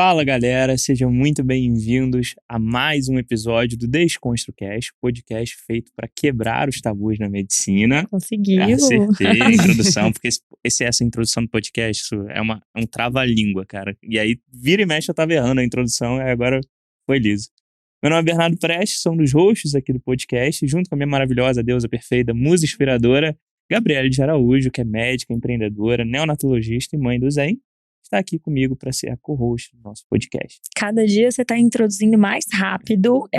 Fala galera, sejam muito bem-vindos a mais um episódio do DesconstruCast, podcast feito para quebrar os tabus na medicina. Conseguiu! Acertei a introdução, porque essa introdução do podcast isso é um trava-língua, cara. E aí, vira e mexe, eu tava errando a introdução e agora foi liso. Meu nome é Bernardo Prestes, sou um dos hosts aqui do podcast, junto com a minha maravilhosa deusa perfeita, musa inspiradora, Gabriele de Araújo, que é médica, empreendedora, neonatologista e mãe do Zen, está aqui comigo para ser a co-host do nosso podcast. Cada dia você tá introduzindo mais rápido,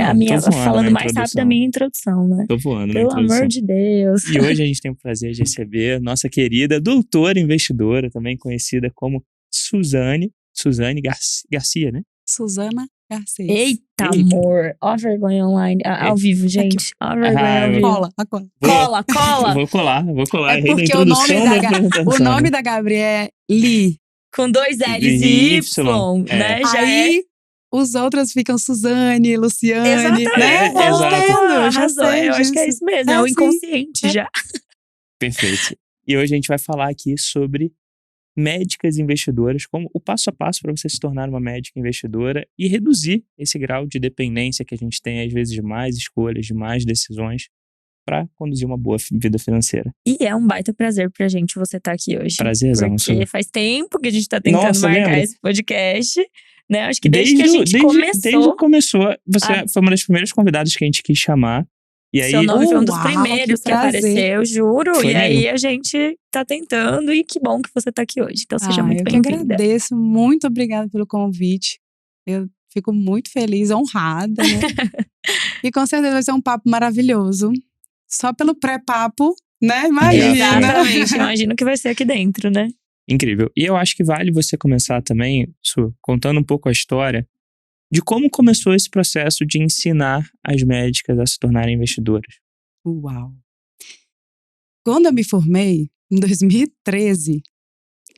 falando mais rápido a minha introdução, né? Tô voando na Pelo introdução. amor de Deus. E hoje a gente tem o prazer de receber nossa querida doutora investidora, também conhecida como Suzane Garcia, né? Suzana Garcia. Eita, amor! Ó a vergonha online, ao vivo, gente. Ó a vergonha ao vivo. Cola! Vou colar. É porque o nome da Gabriela é Li. Com 2 L's e Y, né? Aí os outros ficam Suzane, Luciane, né? Arrasou. Eu acho que é isso mesmo, é o inconsciente já. Perfeito. E hoje a gente vai falar aqui sobre médicas investidoras, como o passo a passo para você se tornar uma médica investidora e reduzir esse grau de dependência que a gente tem, às vezes, de mais escolhas, de mais decisões, para conduzir uma boa vida financeira. E é um baita prazer pra gente você estar aqui hoje. Prazerzão. Porque faz tempo que a gente tá tentando marcar lembra? esse podcast, né? Acho que desde que a gente começou. Desde que começou, você foi uma das primeiras convidadas que a gente quis chamar. E aí, seu nome foi um dos primeiros que apareceu, juro. Foi e mesmo. aí a gente tá tentando e que bom que você tá aqui hoje. Então seja muito bem-vinda. Eu que agradeço, muito obrigada pelo convite. Eu fico muito feliz, honrada, né? E com certeza vai ser um papo maravilhoso. Só pelo pré-papo, né? Imagina. Exatamente, imagino que vai ser aqui dentro, né? Incrível. E eu acho que vale você começar também, Su, contando um pouco a história de como começou esse processo de ensinar as médicas a se tornarem investidoras. Uau! Quando eu me formei, em 2013,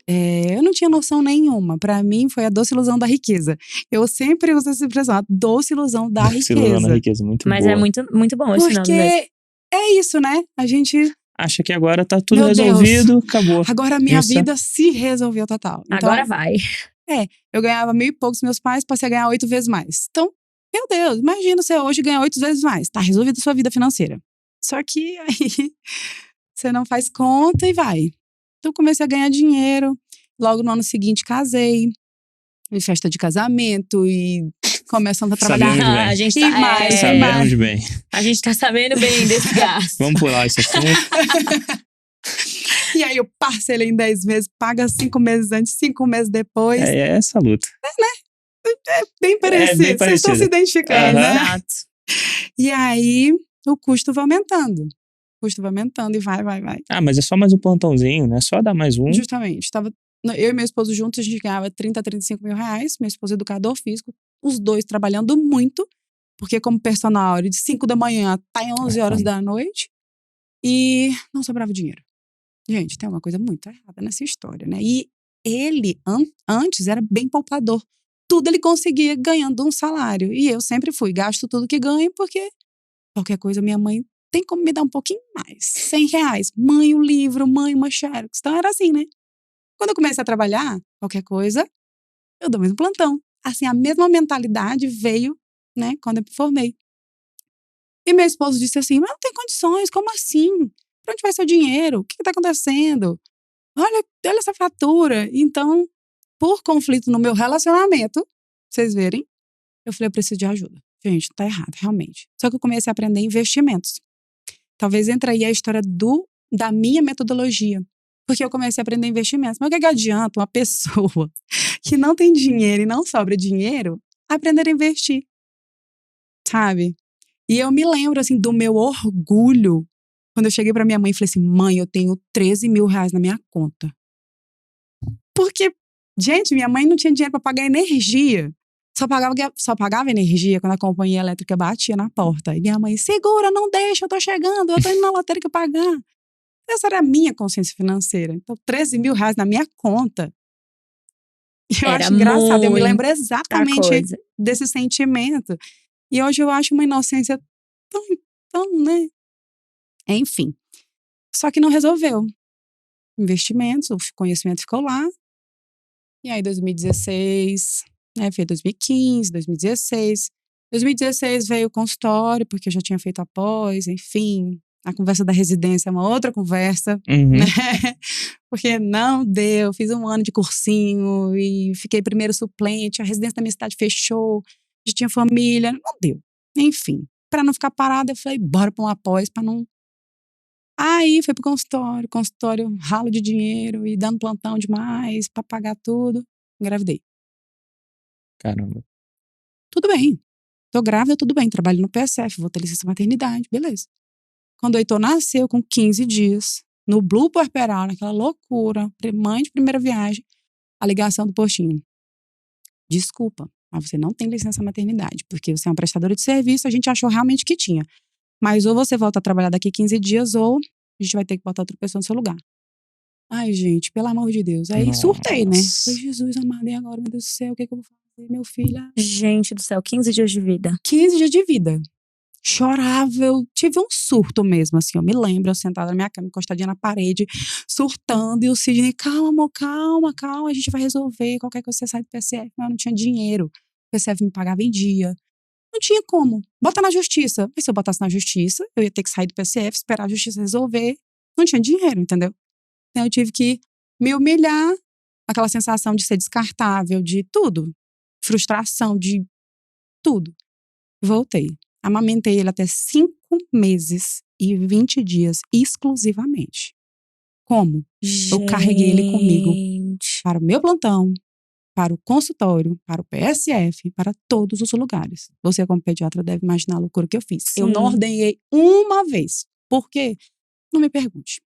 eu não tinha noção nenhuma. Pra mim, foi a doce ilusão da riqueza. Eu sempre uso essa expressão, a doce ilusão da riqueza. Doce ilusão da riqueza, muito Mas boa. é muito bom esse nome mesmo. Porque é isso, né? A gente acha que agora tá tudo Meu resolvido, acabou. agora a minha vida se resolveu total. Então, Agora vai. Eu ganhava 1.000 e poucos meus pais, passei a ganhar 8 vezes mais. Então, meu Deus, imagina você hoje ganhar 8 vezes mais. Tá resolvida a sua vida financeira. Só que aí você não faz conta e vai. Então, comecei a ganhar dinheiro. Logo no ano seguinte, casei. Em festa de casamento e começando a trabalhar. Sabemos bem. A gente E mais, Sabemos bem. A gente tá sabendo bem desse gasto. Vamos pular esse assunto. E aí eu parcelei em 10 meses, paga 5 meses antes, 5 meses depois. É essa a luta. Bem parecido. bem Vocês estão se identificando, né? Exato. E aí o custo vai aumentando. O custo vai aumentando e vai. Ah, mas é só mais um plantãozinho, né? Só dar mais um. Justamente. Eu e meu esposo juntos, a gente ganhava 30 a 35 mil reais. Meu esposo é educador físico. Os dois trabalhando muito. Porque como personal, de 5 da manhã até 11 horas da noite. E não sobrava dinheiro. Gente, tem uma coisa muito errada nessa história, né? E ele, antes, era bem poupador. Tudo ele conseguia ganhando um salário. E eu sempre fui, gasto tudo que ganho, porque qualquer coisa minha mãe tem como me dar um pouquinho mais. 100 reais. Mãe, o livro, mãe, uma xerox. Então era assim, né? Quando eu comecei a trabalhar, qualquer coisa, eu dou mais um plantão. Assim, a mesma mentalidade veio, né, quando eu me formei. E meu esposo disse assim, mas não tem condições, como assim? Pra onde vai seu dinheiro? O que tá acontecendo? Olha essa fatura. Então, por conflito no meu relacionamento, vocês verem, eu falei, eu preciso de ajuda. Gente, tá errado, realmente. Só que eu comecei a aprender investimentos. Talvez entre aí a história da minha metodologia. Porque eu comecei a aprender investimentos. Mas o que adianta uma pessoa que não tem dinheiro e não sobra dinheiro aprender a investir? Sabe? E eu me lembro, assim, do meu orgulho quando eu cheguei pra minha mãe e falei assim, mãe, eu tenho 13 mil reais na minha conta. Porque, gente, minha mãe não tinha dinheiro pra pagar energia. Só pagava energia quando a companhia elétrica batia na porta. E minha mãe, segura, não deixa, eu tô chegando, eu tô indo na lotérica pagar. Essa era a minha consciência financeira. Então, 13 mil reais na minha conta. E eu acho engraçado, eu me lembro exatamente desse sentimento. E hoje eu acho uma inocência tão, né? Enfim. Só que não resolveu. Investimentos, o conhecimento ficou lá. E aí, 2016, né? Foi 2015, 2016. 2016 veio o consultório, porque eu já tinha feito a pós, enfim. A conversa da residência é uma outra conversa, né? Porque não deu, fiz 1 ano de cursinho e fiquei primeiro suplente, a residência da minha cidade fechou, já tinha família, não deu. Enfim, para não ficar parada, eu falei, bora pra uma pós, pra não... Aí fui pro consultório ralo de dinheiro e dando plantão demais pra pagar tudo, engravidei. Caramba. Tudo bem, tô grávida, tudo bem, trabalho no PSF, vou ter licença maternidade, beleza. Quando o Heitor nasceu, com 15 dias, no Blue Puerperal, naquela loucura, mãe de primeira viagem, a ligação do postinho. Desculpa, mas você não tem licença maternidade, porque você é uma prestadora de serviço, a gente achou realmente que tinha. Mas ou você volta a trabalhar daqui 15 dias, ou a gente vai ter que botar outra pessoa no seu lugar. Ai, gente, pelo amor de Deus. Aí surtei, né? Falei, Jesus amado, e agora, meu Deus do céu, o que eu vou fazer, meu filho? Gente do céu, 15 dias de vida. 15 dias de vida. Chorava, eu tive um surto mesmo, assim, eu me lembro, eu sentada na minha cama, encostadinha na parede, surtando, e o Sidney, calma, amor, calma, a gente vai resolver, qualquer coisa você sai do PSF, mas eu não tinha dinheiro, o PSF me pagava em dia, não tinha como, bota na justiça, mas se eu botasse na justiça, eu ia ter que sair do PSF, esperar a justiça resolver, não tinha dinheiro, entendeu? Então eu tive que me humilhar, aquela sensação de ser descartável, de tudo, frustração, de tudo, voltei. Amamentei ele até 5 meses e 20 dias, exclusivamente. Como? Gente. Eu carreguei ele comigo para o meu plantão, para o consultório, para o PSF, para todos os lugares. Você, como pediatra, deve imaginar a loucura que eu fiz. Sim. Eu não ordenhei uma vez. Por quê? Não me pergunte.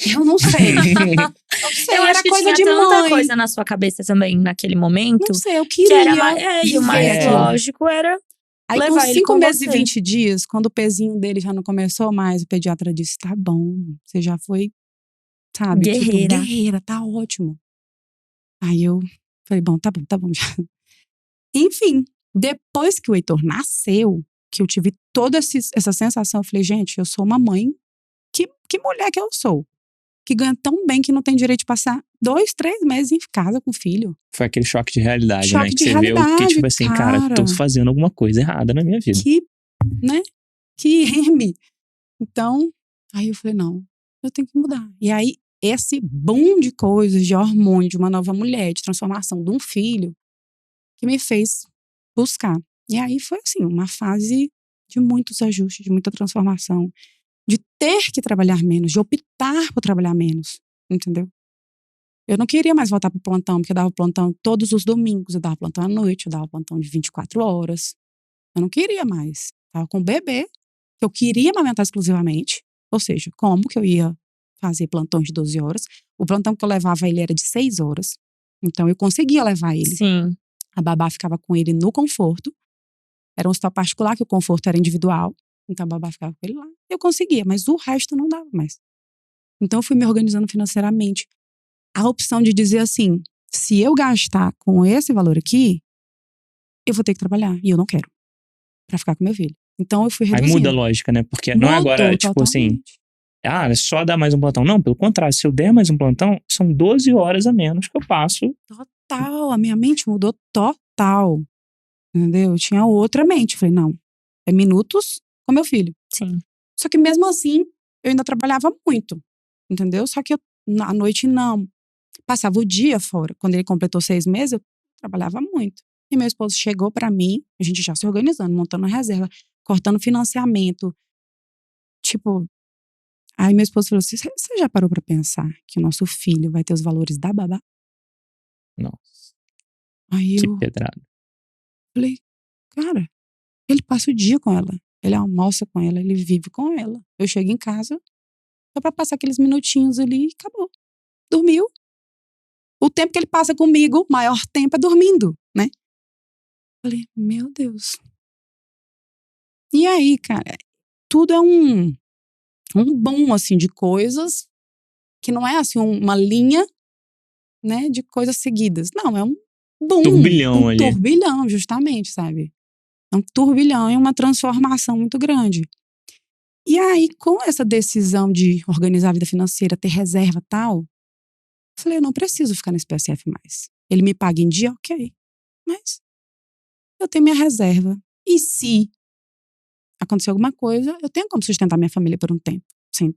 Eu não sei. Não sei, eu era acho que coisa tinha de tanta mãe. coisa na sua cabeça também, naquele momento. Não sei, eu Que queria. era e o mais lógico era Aí levar com ele 5 com meses você. e 20 dias, quando o pezinho dele já não começou mais, o pediatra disse, tá bom, você já foi, sabe? Guerreira. Tipo, guerreira, tá ótimo. Aí eu falei, bom, tá bom já. Enfim, depois que o Heitor nasceu, que eu tive toda essa sensação, eu falei, gente, eu sou uma mãe, que mulher que eu sou? Que ganha tão bem que não tem direito de passar 2, 3 meses em casa com o filho. Foi aquele choque de realidade, Choque né? Que de você realidade, viu que, tipo assim, cara, tô fazendo alguma coisa errada na minha vida. Né? Que M. Então, aí eu falei, não, eu tenho que mudar. E aí, esse boom de coisas, de hormônio, de uma nova mulher, de transformação de um filho, que me fez buscar. E aí foi assim, uma fase de muitos ajustes, de muita transformação, de ter que trabalhar menos, de optar por trabalhar menos, entendeu? Eu não queria mais voltar pro plantão, porque eu dava plantão todos os domingos, eu dava plantão à noite, eu dava plantão de 24 horas. Eu não queria mais. Tava com o bebê, que eu queria amamentar exclusivamente. Ou seja, como que eu ia fazer plantões de 12 horas? O plantão que eu levava ele era de 6 horas. Então eu conseguia levar ele. Sim. A babá ficava com ele no conforto. Era um hospital particular, que o conforto era individual. Então a babá ficava com ele lá. Eu conseguia, mas o resto não dava mais. Então eu fui me organizando financeiramente. A opção de dizer assim, se eu gastar com esse valor aqui, eu vou ter que trabalhar. E eu não quero. Pra ficar com meu filho. Então eu fui reduzindo. Aí muda a lógica, né? Porque não é agora, tipo assim, é só dar mais um plantão. Não, pelo contrário, se eu der mais um plantão, são 12 horas a menos que eu passo. Total, a minha mente mudou total. Entendeu? Eu tinha outra mente. Falei, não, é minutos com meu filho. Sim. Só que mesmo assim, eu ainda trabalhava muito. Entendeu? Só que à noite não. Passava o dia fora. Quando ele completou 6 meses, eu trabalhava muito. E meu esposo chegou pra mim, a gente já se organizando, montando a reserva, cortando financiamento. Tipo, aí meu esposo falou assim, você já parou pra pensar que o nosso filho vai ter os valores da babá? Nossa. Aí que eu pedrado. Falei, cara, ele passa o dia com ela. Ele almoça com ela, ele vive com ela. Eu chego em casa, só pra passar aqueles minutinhos ali e acabou. Dormiu. O tempo que ele passa comigo, o maior tempo é dormindo, né? Falei, meu Deus. E aí, cara, tudo é um boom, assim, de coisas que não é, assim, uma linha, né, de coisas seguidas. Não, é um boom. Turbilhão ali. Turbilhão, justamente, sabe? É um turbilhão e uma transformação muito grande. E aí, com essa decisão de organizar a vida financeira, ter reserva e tal, falei, eu não preciso ficar nesse PSF mais. Ele me paga em dia, ok. Mas eu tenho minha reserva. E se acontecer alguma coisa, eu tenho como sustentar minha família por um tempo. Sim.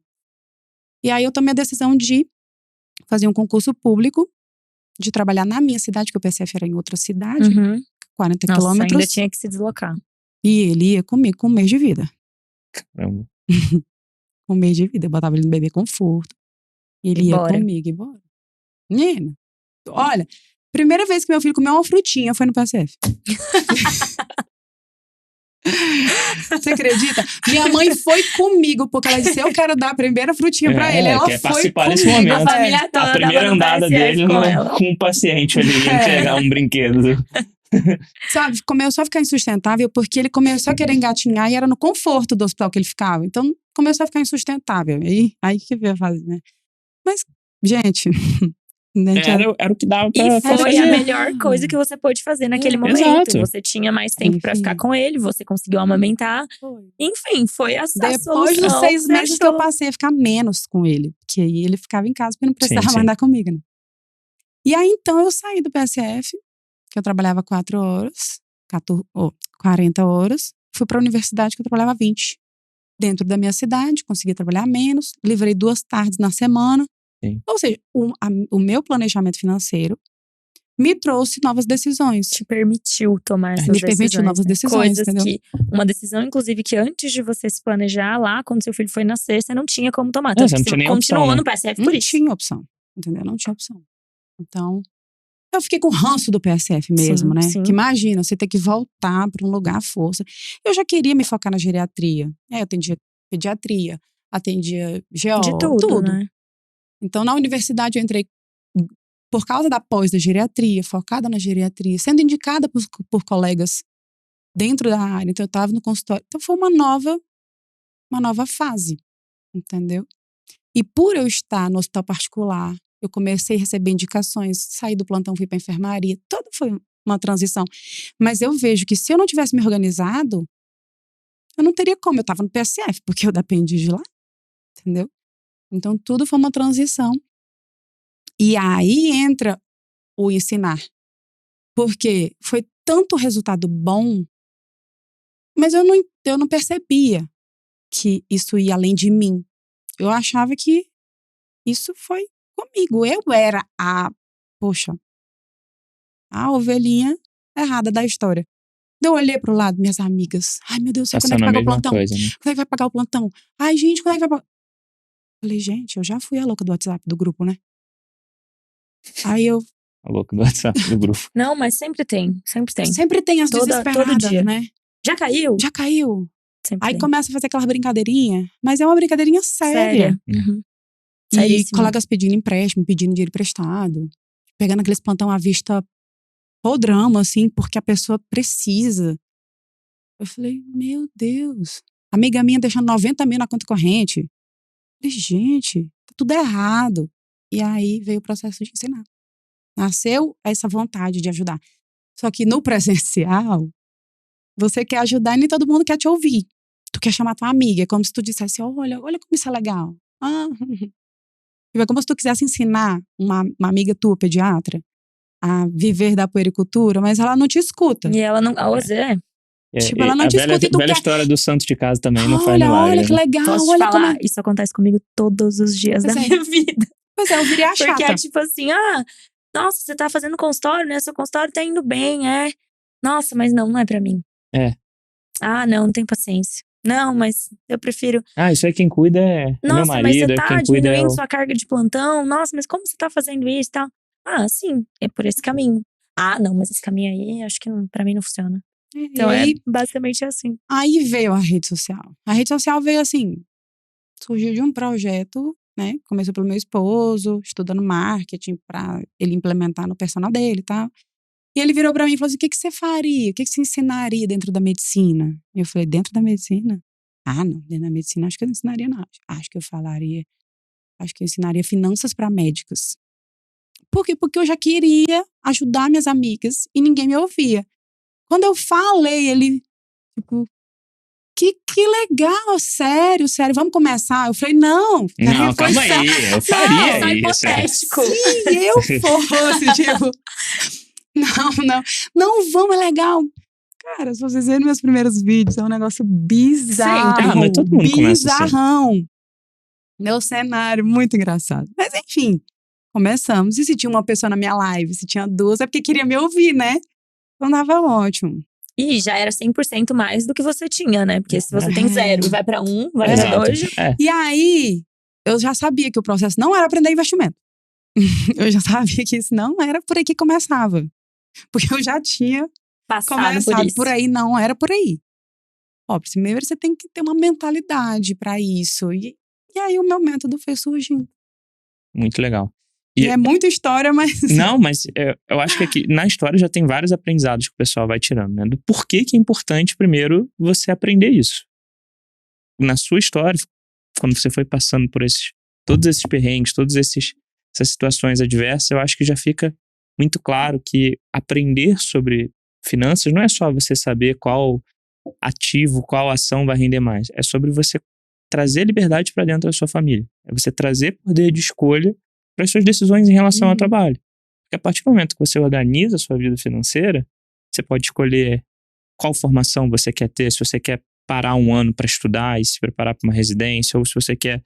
E aí eu tomei a decisão de fazer um concurso público, de trabalhar na minha cidade, que o PSF era em outra cidade, 40 quilômetros. Ainda tinha que se deslocar. E ele ia comigo com um mês de vida. Caramba. Um mês de vida. Eu botava ele no bebê conforto. Ele ia comigo e bora. Menina, olha, primeira vez que meu filho comeu uma frutinha foi no PSF. Você acredita? Minha mãe foi comigo, porque ela disse, eu quero dar a primeira frutinha pra ele. Ela quer foi participar comigo. desse momento. A família toda a primeira andada dele com o paciente ali, entregar um brinquedo. Sabe, começou a ficar insustentável porque ele começou a querer engatinhar e era no conforto do hospital que ele ficava. Então, começou a ficar insustentável. Aí que veio a fase, né? Mas, gente... Era o que dava pra fazer. E foi fazer. a melhor coisa que você pôde fazer naquele momento. Exato. Você tinha mais tempo pra ficar com ele, você conseguiu amamentar. Enfim, foi a solução. Depois dos 6 meses que eu passei a ficar menos com ele. Porque aí ele ficava em casa porque não precisava mais andar comigo, né? E aí, então, eu saí do PSF, que eu trabalhava 4 horas, 40 horas. Fui pra universidade, que eu trabalhava 20. Dentro da minha cidade, consegui trabalhar menos. Livrei 2 tardes na semana. Sim. Ou seja, o meu planejamento financeiro me trouxe novas decisões. Te permitiu tomar essas decisões. Me permitiu novas decisões, coisas entendeu? Uma decisão, inclusive, que antes de você se planejar lá, quando seu filho foi nascer, você não tinha como tomar. Você não tinha nem continuou opção, no PSF por não isso. Não tinha opção, entendeu? Não tinha opção. Então, eu fiquei com ranço do PSF mesmo, né? Sim. Que imagina, você ter que voltar para um lugar à força. Eu já queria me focar na geriatria. Eu atendia pediatria, atendia GO, de tudo. Né? Então, na universidade eu entrei por causa da pós da geriatria, focada na geriatria, sendo indicada por colegas dentro da área. Então, eu estava no consultório. Então, foi uma nova fase, entendeu? E por eu estar no hospital particular, eu comecei a receber indicações, saí do plantão, fui para enfermaria. Toda foi uma transição. Mas eu vejo que se eu não tivesse me organizado, eu não teria como. Eu estava no PSF, porque eu dependi de lá, entendeu? Então, tudo foi uma transição. E aí entra o ensinar. Porque foi tanto resultado bom, mas eu não percebia que isso ia além de mim. Eu achava que isso foi comigo. Eu era a ovelhinha errada da história. Eu olhei pro lado, minhas amigas. Ai, meu Deus, quando é que paga o plantão? Coisa, né? Quando é que vai pagar o plantão? Ai, gente, quando é que vai pagar? Falei, gente, eu já fui a louca do WhatsApp do grupo, né? Aí eu... A louca do WhatsApp do grupo. Não, mas sempre tem. Sempre tem as desesperadas, todo dia. né? Já caiu? Já caiu. Sempre Aí tem. começa a fazer aquelas brincadeirinhas. Mas é uma brincadeirinha séria. Uhum. E colegas pedindo empréstimo, pedindo dinheiro emprestado. Pegando aqueles plantão à vista podrão, assim, porque a pessoa precisa. Eu falei, meu Deus. Amiga minha deixando 90 mil na conta corrente. Eu falei, gente, tá tudo errado. E aí veio o processo de ensinar. Nasceu essa vontade de ajudar. Só que no presencial, você quer ajudar e nem todo mundo quer te ouvir. Tu quer chamar tua amiga. É como se tu dissesse, olha como isso é legal. É como se tu quisesse ensinar uma amiga tua, pediatra, a viver da puericultura, mas ela não te escuta. E ela não... Tipo, ela não te escuta e tu velha quer... história do santo de casa também não faz milagre. Olha que legal. Posso olha te falar, como... isso acontece comigo todos os dias da minha vida. Pois é, eu virei a chata. Porque é tipo assim, nossa, você tá fazendo consultório, né? Seu consultório tá indo bem, Nossa, mas não é pra mim. Não tenho paciência. Não, mas eu prefiro... isso aí quem cuida é meu marido. Nossa, mas você tá quem cuida diminuindo sua carga de plantão. Nossa, mas como você tá fazendo isso e tal? Sim, é por esse caminho. Não, mas esse caminho aí, acho que pra mim não funciona. Então aí, basicamente assim. Aí veio a rede social. A rede social veio assim, surgiu de um projeto, né? Começou pelo meu esposo, estudando marketing pra ele implementar no personal dele e tal. E ele virou pra mim e falou assim, o que você faria? O que você ensinaria dentro da medicina? E eu falei, dentro da medicina? Não, dentro da medicina acho que eu não ensinaria nada. Acho que eu ensinaria finanças pra médicos. Por quê? Porque eu já queria ajudar minhas amigas e ninguém me ouvia. Quando eu falei, ele, tipo, que legal, sério, vamos começar? Eu falei, não. Calma aí, eu faria isso. hipotético. Se eu fosse, tipo... Não, vamos, é legal. Cara, se vocês verem meus primeiros vídeos, é um negócio bizarro. Mas todo mundo começa assim. Bizarrão. Meu cenário, muito engraçado. Mas enfim, começamos. E se tinha uma pessoa na minha live, se tinha duas, é porque queria me ouvir, né? Então dava ótimo. E já era 100% mais do que você tinha, né? Porque se você tem 0 e vai pra 1, vai pra 2. E aí, eu já sabia que o processo não era aprender investimento. Eu já sabia que isso não era por aí que começava. Porque eu já tinha começado por aí, não era por aí. Ó, primeiro você tem que ter uma mentalidade pra isso. E aí o meu método foi surgindo. Muito legal. E é muita história, mas... Não, mas eu acho que aqui, na história já tem vários aprendizados que o pessoal vai tirando, né? Do porquê que é importante, primeiro, você aprender isso. Na sua história, quando você foi passando por todos esses perrengues, essas situações adversas, eu acho que já fica muito claro que aprender sobre finanças não é só você saber qual ativo, qual ação vai render mais. É sobre você trazer liberdade para dentro da sua família. É você trazer poder de escolha para as suas decisões em relação ao trabalho. Porque a partir do momento que você organiza a sua vida financeira, você pode escolher qual formação você quer ter, se você quer parar um ano para estudar e se preparar para uma residência, ou se você quer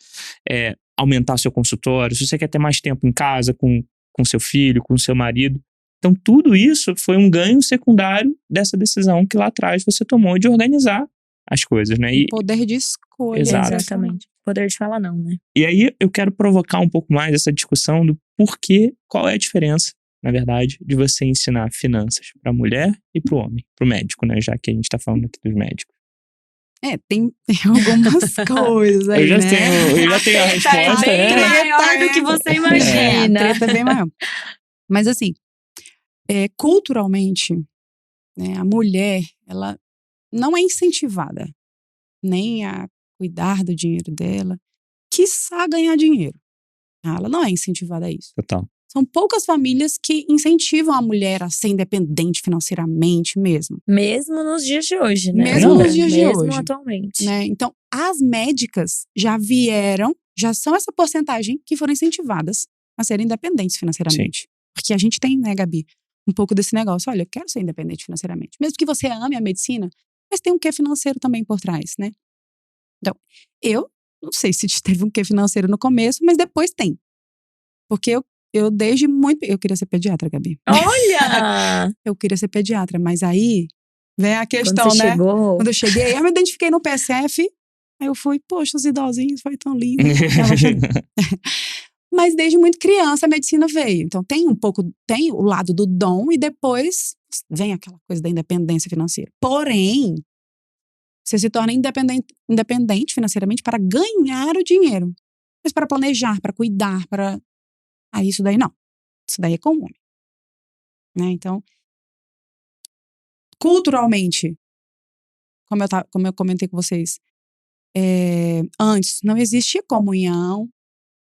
aumentar seu consultório, se você quer ter mais tempo em casa com seu filho, com seu marido. Então, tudo isso foi um ganho secundário dessa decisão que lá atrás você tomou de organizar as coisas, né? E poder de escolha. Exatamente. Poder de falar não, né? E aí eu quero provocar um pouco mais essa discussão do porquê, qual é a diferença, na verdade, de você ensinar finanças para a mulher e para o homem, para o médico, né? Já que a gente está falando aqui dos médicos. Tem algumas coisas aí, eu já tenho a resposta. É bem maior do que você imagina. A treta é bem maior. Mas assim, culturalmente, né, a mulher, ela não é incentivada nem a cuidar do dinheiro dela, quiçá ganhar dinheiro. Ela não é incentivada a isso. Total. São poucas famílias que incentivam a mulher a ser independente financeiramente mesmo. Mesmo nos dias de hoje, né? Mesmo nos dias de hoje. Mesmo atualmente. Né? Então, as médicas já são essa porcentagem que foram incentivadas a serem independentes financeiramente. Sim. Porque a gente tem, né, Gabi, um pouco desse negócio. Olha, eu quero ser independente financeiramente. Mesmo que você ame a medicina, mas tem um quê financeiro também por trás, né? Então, eu não sei se teve um quê financeiro no começo, mas depois tem. Porque eu desde muito... Eu queria ser pediatra, Gabi. Olha! Eu queria ser pediatra, mas aí vem a questão, Quando você né? chegou... Quando eu cheguei, eu me identifiquei no PSF, aí eu fui, poxa, os idosinhos, foi tão lindo. Mas desde muito criança a medicina veio. Então tem o lado do dom e depois vem aquela coisa da independência financeira. Porém, você se torna independente financeiramente para ganhar o dinheiro. Mas para planejar, para cuidar, Ah, isso daí não. Isso daí é com o homem. Né? Então, culturalmente, como eu comentei com vocês, antes não existia comunhão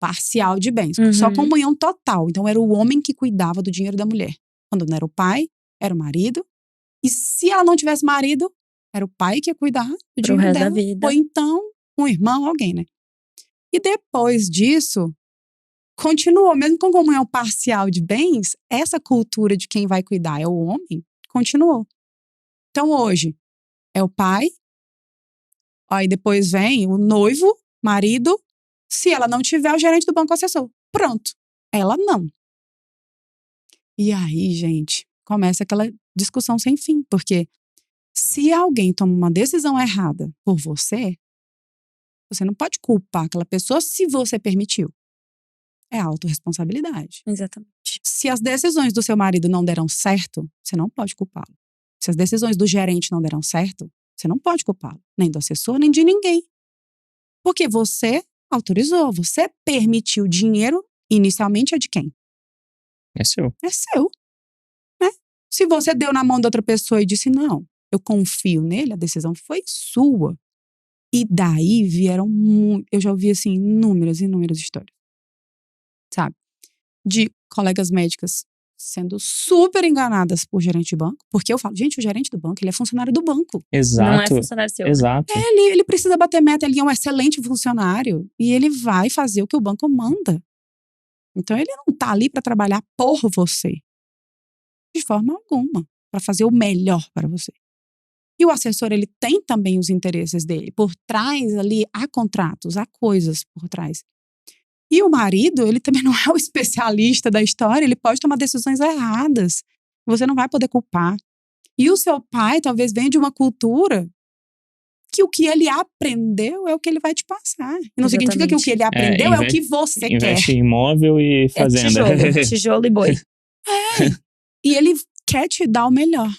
parcial de bens, só comunhão total. Então era o homem que cuidava do dinheiro da mulher. Quando não era o pai, era o marido. E se ela não tivesse marido, era o pai que ia cuidar do dinheiro resto dela. da vida. Ou então um irmão, alguém, né? E depois disso, continuou, mesmo com comunhão parcial de bens, essa cultura de quem vai cuidar é o homem, continuou. Então hoje é o pai, aí depois vem o noivo, marido, se ela não tiver, o gerente do banco assessor. Pronto. Ela não. E aí, gente, começa aquela discussão sem fim, porque se alguém toma uma decisão errada por você não pode culpar aquela pessoa se você permitiu. É autorresponsabilidade. Exatamente. Se as decisões do seu marido não deram certo, você não pode culpá-lo. Se as decisões do gerente não deram certo, você não pode culpá-lo. Nem do assessor, nem de ninguém. Porque você autorizou, você permitiu. O dinheiro, inicialmente, é de quem? É seu. É seu. Né? Se você deu na mão da outra pessoa e disse, não, eu confio nele, a decisão foi sua. E daí vieram, eu já ouvi assim, inúmeras histórias. Sabe? De colegas médicas sendo super enganadas por gerente de banco. Porque eu falo, gente, o gerente do banco, ele é funcionário do banco. Exato. Não é funcionário seu. Exato. Ele precisa bater meta, ele é um excelente funcionário. E ele vai fazer o que o banco manda. Então ele não tá ali para trabalhar por você. De forma alguma. Para fazer o melhor para você. E o assessor, ele tem também os interesses dele. Por trás ali, há contratos, há coisas por trás. E o marido, ele também não é o especialista da história, ele pode tomar decisões erradas. Você não vai poder culpar. E o seu pai talvez venha de uma cultura que o que ele aprendeu é o que ele vai te passar. E não significa que o que ele aprendeu é o que você quer. Investe em imóvel e fazenda. Tijolo e boi. E ele quer te dar o melhor.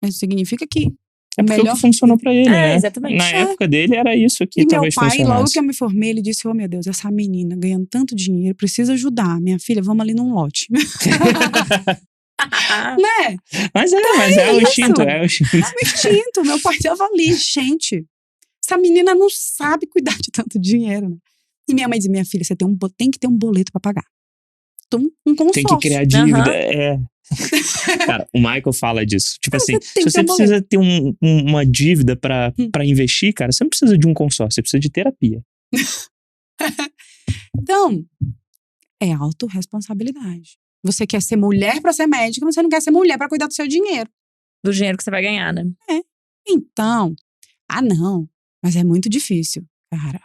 Mas significa que é porque o que funcionou pra ele, né? Exatamente. Na época dele era isso que e talvez funcionasse. Meu pai, logo que eu me formei, ele disse, meu Deus, essa menina ganhando tanto dinheiro, precisa ajudar. Minha filha, vamos ali num lote. Né? Mas é o instinto, é o instinto. É o instinto. Meu pai tava ali, gente. Essa menina não sabe cuidar de tanto dinheiro, né? E minha mãe dizia, minha filha, você tem que ter um boleto pra pagar. Então, um consórcio. Tem que criar dívida, Cara, o Michael fala disso. Tipo assim, se você precisa ter uma dívida pra investir, cara, você não precisa de um consórcio, você precisa de terapia. Então, é autorresponsabilidade. Você quer ser mulher pra ser médica, mas você não quer ser mulher pra cuidar do seu dinheiro. Do dinheiro que você vai ganhar, né? Então, não, mas é muito difícil, cara.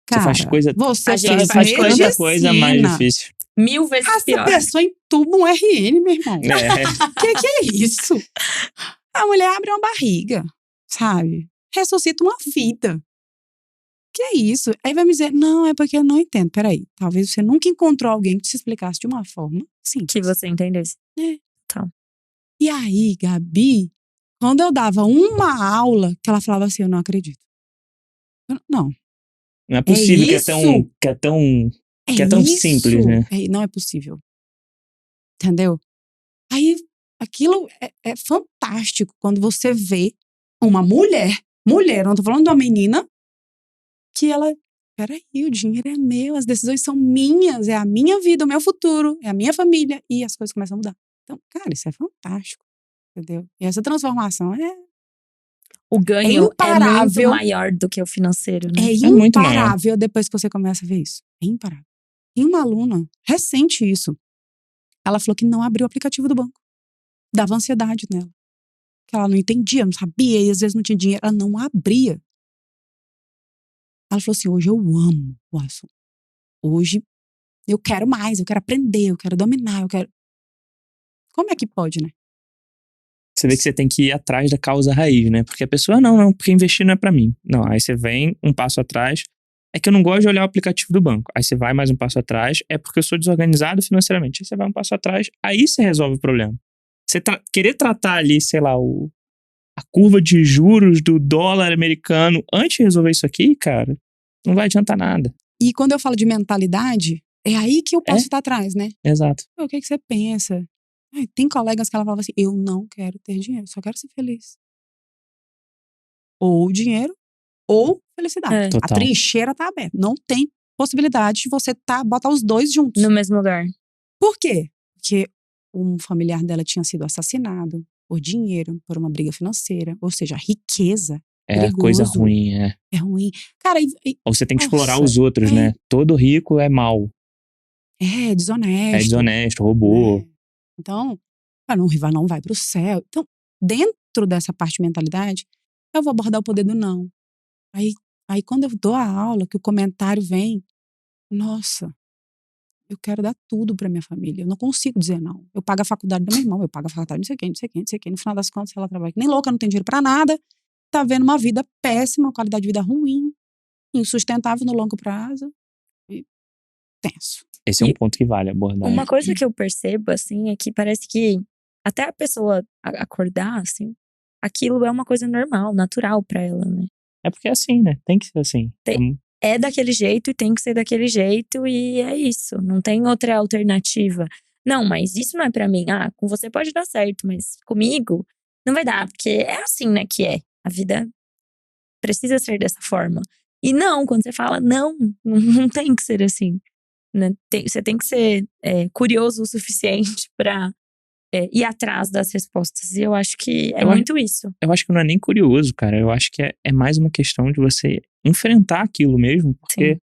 Você faz coisa... Você faz tanta coisa mais difícil. 1000 vezes pior. Essa pessoa entuba um RN, meu irmão. Que é isso? A mulher abre uma barriga, sabe? Ressuscita uma vida. Que é isso? Aí vai me dizer, não, é porque eu não entendo. Peraí, talvez você nunca encontrou alguém que te explicasse de uma forma simples. Que você entendesse. Então. E aí, Gabi, quando eu dava uma aula, que ela falava assim, eu não acredito. Não é possível que é tão simples, né? Não é possível. Entendeu? Aí, aquilo é fantástico quando você vê uma mulher, não tô falando de uma menina, que ela, peraí, o dinheiro é meu, as decisões são minhas, é a minha vida, o meu futuro, é a minha família, e as coisas começam a mudar. Então, cara, isso é fantástico, entendeu? E essa transformação o ganho é muito maior do que o financeiro, né? É imparável depois que você começa a ver isso. É imparável. E uma aluna, recente isso, ela falou que não abriu o aplicativo do banco. Dava ansiedade nela. Que ela não entendia, não sabia, e às vezes não tinha dinheiro. Ela não abria. Ela falou assim, hoje eu amo o assunto. Hoje eu quero mais, eu quero aprender, eu quero dominar, eu quero... Como é que pode, né? Você vê que você tem que ir atrás da causa raiz, né? Porque a pessoa, não, porque investir não é pra mim. Não, aí você vem um passo atrás, é que eu não gosto de olhar o aplicativo do banco. Aí você vai mais um passo atrás, é porque eu sou desorganizado financeiramente. Aí você vai um passo atrás, aí você resolve o problema. Você querer tratar ali, sei lá, a curva de juros do dólar americano antes de resolver isso aqui, cara, não vai adiantar nada. E quando eu falo de mentalidade, é aí que eu posso estar atrás, né? Exato. O que você pensa? Tem colegas que ela falava assim, eu não quero ter dinheiro, só quero ser feliz. Ou dinheiro, ou felicidade. A trincheira tá aberta. Não tem possibilidade de você botar os dois juntos. No mesmo lugar. Por quê? Porque um familiar dela tinha sido assassinado por dinheiro, por uma briga financeira. Ou seja, a riqueza perigoso. Coisa ruim, É ruim. Cara, ou você tem que explorar os outros, né? Todo rico é mau. É desonesto. É desonesto, roubou. Então, não vai pro céu. Então, dentro dessa parte de mentalidade, eu vou abordar o poder do não. Aí quando eu dou a aula, que o comentário vem, nossa, eu quero dar tudo pra minha família. Eu não consigo dizer não. Eu pago a faculdade do meu irmão, eu pago a faculdade não sei quem. No final das contas, ela trabalha que nem louca, não tem dinheiro pra nada. Tá vendo uma vida péssima, uma qualidade de vida ruim, insustentável no longo prazo. E tenso. Esse é um ponto que vale abordar. Uma coisa que eu percebo, assim, é que parece que até a pessoa acordar, assim, aquilo é uma coisa normal, natural pra ela, né? É porque é assim, né? Tem que ser assim. É daquele jeito e tem que ser daquele jeito e é isso. Não tem outra alternativa. Não, mas isso não é pra mim. Com você pode dar certo, mas comigo não vai dar. Porque é assim, né, que é. A vida precisa ser dessa forma. E não, quando você fala não tem que ser assim. Né? Você tem que ser curioso o suficiente pra ir atrás das respostas. E eu acho que muito isso. Eu acho que não é nem curioso, cara. Eu acho que é mais uma questão de você enfrentar aquilo mesmo. Porque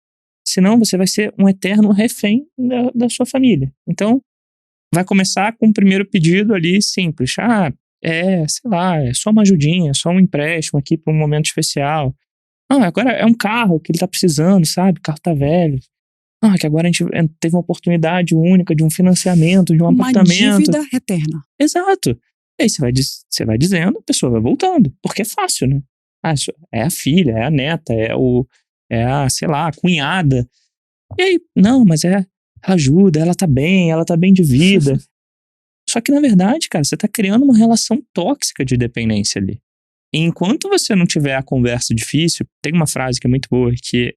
senão você vai ser um eterno refém da sua família. Então, vai começar com o primeiro pedido ali simples. Sei lá, é só uma ajudinha, é só um empréstimo aqui para um momento especial. Agora é um carro que ele tá precisando, sabe? O carro tá velho. Que agora a gente teve uma oportunidade única de um financiamento, de um apartamento. Uma dívida eterna. Exato. E aí você vai dizendo, a pessoa vai voltando. Porque é fácil, né? É a filha, é a neta, sei lá, a cunhada. E aí, não, mas ela ajuda, ela tá bem de vida. Só que, na verdade, cara, você tá criando uma relação tóxica de dependência ali. E enquanto você não tiver a conversa difícil, tem uma frase que é muito boa, que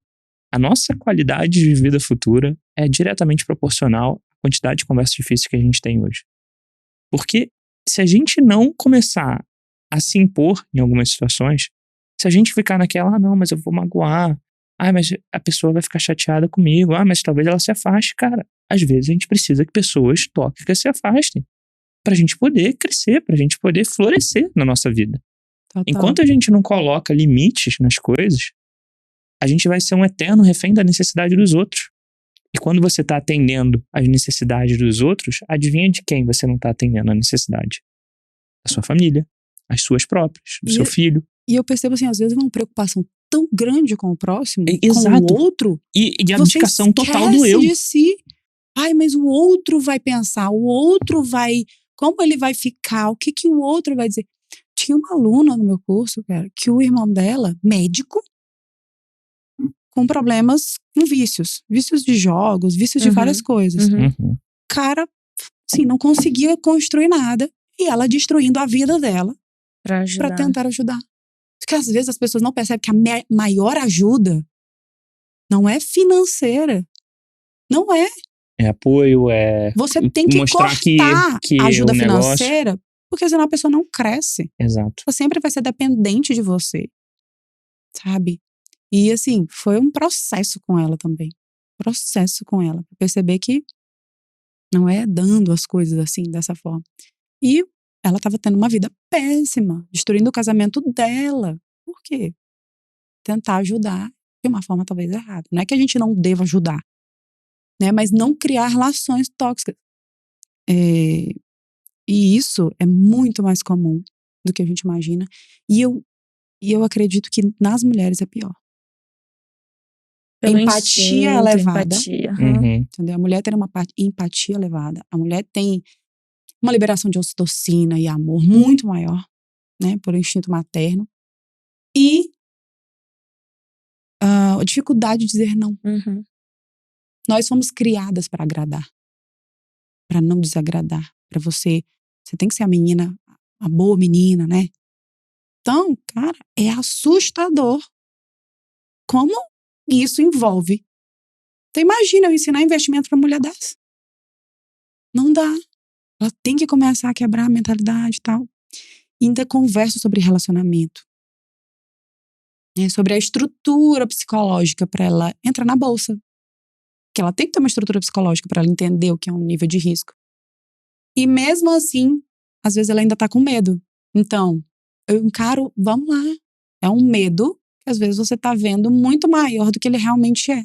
a nossa qualidade de vida futura é diretamente proporcional à quantidade de conversas difíceis que a gente tem hoje. Porque se a gente não começar a se impor em algumas situações, se a gente ficar naquela, não, mas eu vou magoar, mas a pessoa vai ficar chateada comigo, mas talvez ela se afaste, cara. Às vezes a gente precisa que pessoas tóxicas se afastem pra gente poder crescer, pra gente poder florescer na nossa vida. Total. Enquanto a gente não coloca limites nas coisas, a gente vai ser um eterno refém da necessidade dos outros. E quando você tá atendendo às necessidades dos outros, adivinha de quem você não tá atendendo a necessidade? Da sua família, as suas próprias, do seu filho. E eu percebo assim, às vezes uma preocupação tão grande com o próximo, Exato. com o outro. E a abdicação total do eu. De si. Mas o outro vai pensar, o outro vai... Como ele vai ficar, o que o outro vai dizer. Tinha uma aluna no meu curso, cara, que o irmão dela, médico, com problemas com vícios de jogos, vícios de várias coisas. Uhum. Cara, assim, não conseguia construir nada e ela destruindo a vida dela pra tentar ajudar. Porque às vezes as pessoas não percebem que a maior ajuda não é financeira. Não é. É apoio, Você tem que mostrar cortar que a ajuda negócio... financeira, porque senão a pessoa não cresce. Exato. Ela sempre vai ser dependente de você. Sabe? E assim, foi um processo com ela também. Processo com ela. Pra perceber que não é dando as coisas assim, dessa forma. E ela tava tendo uma vida péssima, destruindo o casamento dela. Por quê? Tentar ajudar de uma forma talvez errada. Não é que a gente não deva ajudar, né? Mas não criar relações tóxicas. E isso é muito mais comum do que a gente imagina. E eu acredito que nas mulheres é pior. Pelo Empatia instinto, elevada. Empatia. Entendeu? A mulher tem uma empatia elevada. A mulher tem uma liberação de ocitocina e amor muito maior, né? Por instinto materno. E a dificuldade de dizer não. Nós fomos criadas para agradar. Para não desagradar. Para você tem que ser a menina, a boa menina, né? Então, cara, é assustador como isso envolve. Então imagina eu ensinar investimento para mulher dessa. Não dá. Ela tem que começar a quebrar a mentalidade e tal. E ainda converso sobre relacionamento. Sobre a estrutura psicológica para ela entrar na bolsa. Que ela tem que ter uma estrutura psicológica para ela entender o que é um nível de risco. E mesmo assim, às vezes ela ainda tá com medo. Então, eu encaro, vamos lá. É um medo que às vezes você tá vendo muito maior do que ele realmente é.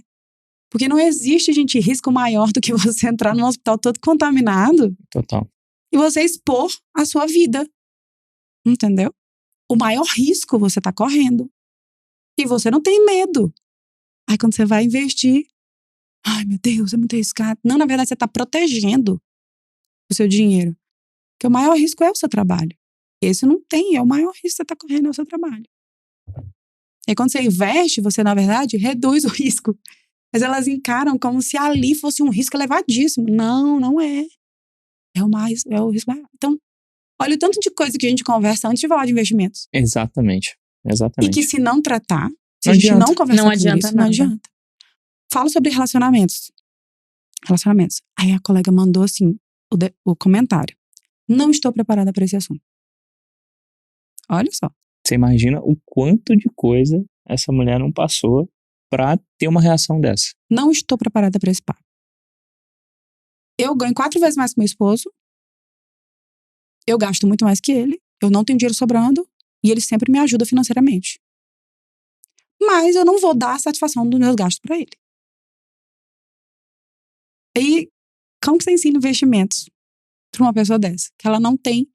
Porque não existe, gente, risco maior do que você entrar num hospital todo contaminado. Total. E você expor a sua vida. Entendeu? O maior risco você tá correndo. E você não tem medo. Aí quando você vai investir, ai meu Deus, é muito arriscado. Não, na verdade você tá protegendo o seu dinheiro. Porque o maior risco é o seu trabalho. Esse não tem, é o maior risco que você tá correndo, é o seu trabalho. E quando você investe, você na verdade reduz o risco. Mas elas encaram como se ali fosse um risco elevadíssimo. Não, não é. É o risco maior. Então, olha o tanto de coisa que a gente conversa antes de falar de investimentos. Exatamente. E que se não tratar, se não a gente adianta. não conversar Não sobre adianta isso, nada. não adianta. Fala sobre relacionamentos. Aí a colega mandou assim, o comentário. Não estou preparada para esse assunto. Olha só. Você imagina o quanto de coisa essa mulher não passou pra ter uma reação dessa. Não estou preparada para esse papo. Eu ganho 4 vezes mais que meu esposo. Eu gasto muito mais que ele. Eu não tenho dinheiro sobrando. E ele sempre me ajuda financeiramente. Mas eu não vou dar a satisfação dos meus gastos para ele. E como que você ensina investimentos pra uma pessoa dessa? Que ela não tem,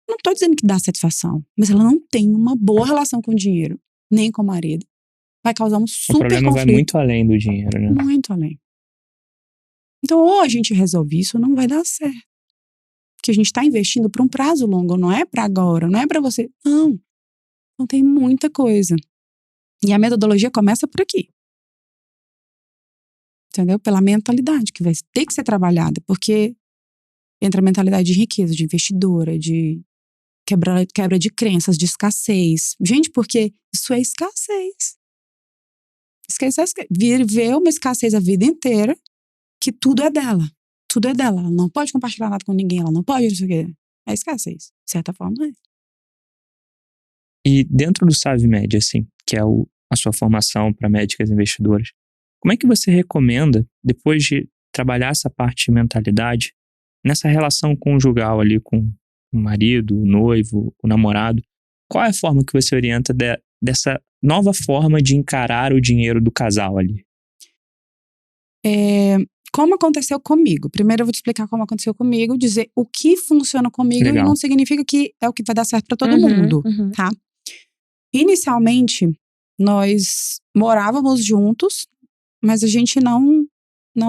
não tô dizendo que dá satisfação, mas ela não tem uma boa relação com o dinheiro, nem com o marido. Vai causar um O super problema vai conflito. muito além do dinheiro, né? Muito além. Então, ou a gente resolve isso, ou não vai dar certo. Porque a gente tá investindo pra um prazo longo, não é pra agora, não é pra você. Não. Então tem muita coisa. E a metodologia começa por aqui. Entendeu? Pela mentalidade, que vai ter que ser trabalhada. Porque entra a mentalidade de riqueza, de investidora, de quebra de crenças, de escassez. Gente, porque isso é escassez. Viver uma escassez a vida inteira, que tudo é dela. Tudo é dela. Ela não pode compartilhar nada com ninguém, ela não pode, não sei o quê. É escassez. De certa forma, é. E dentro do SavMed, assim, que é a sua formação para médicas investidoras, como é que você recomenda, depois de trabalhar essa parte de mentalidade, nessa relação conjugal ali com o marido, o noivo, o namorado, qual é a forma que você orienta dessa nova forma de encarar o dinheiro do casal ali? Como aconteceu comigo? Primeiro eu vou te explicar como aconteceu comigo, dizer o que funciona comigo Legal. e não significa que é o que vai dar certo pra todo Uhum, mundo, uhum. tá? Inicialmente, nós morávamos juntos, mas a gente não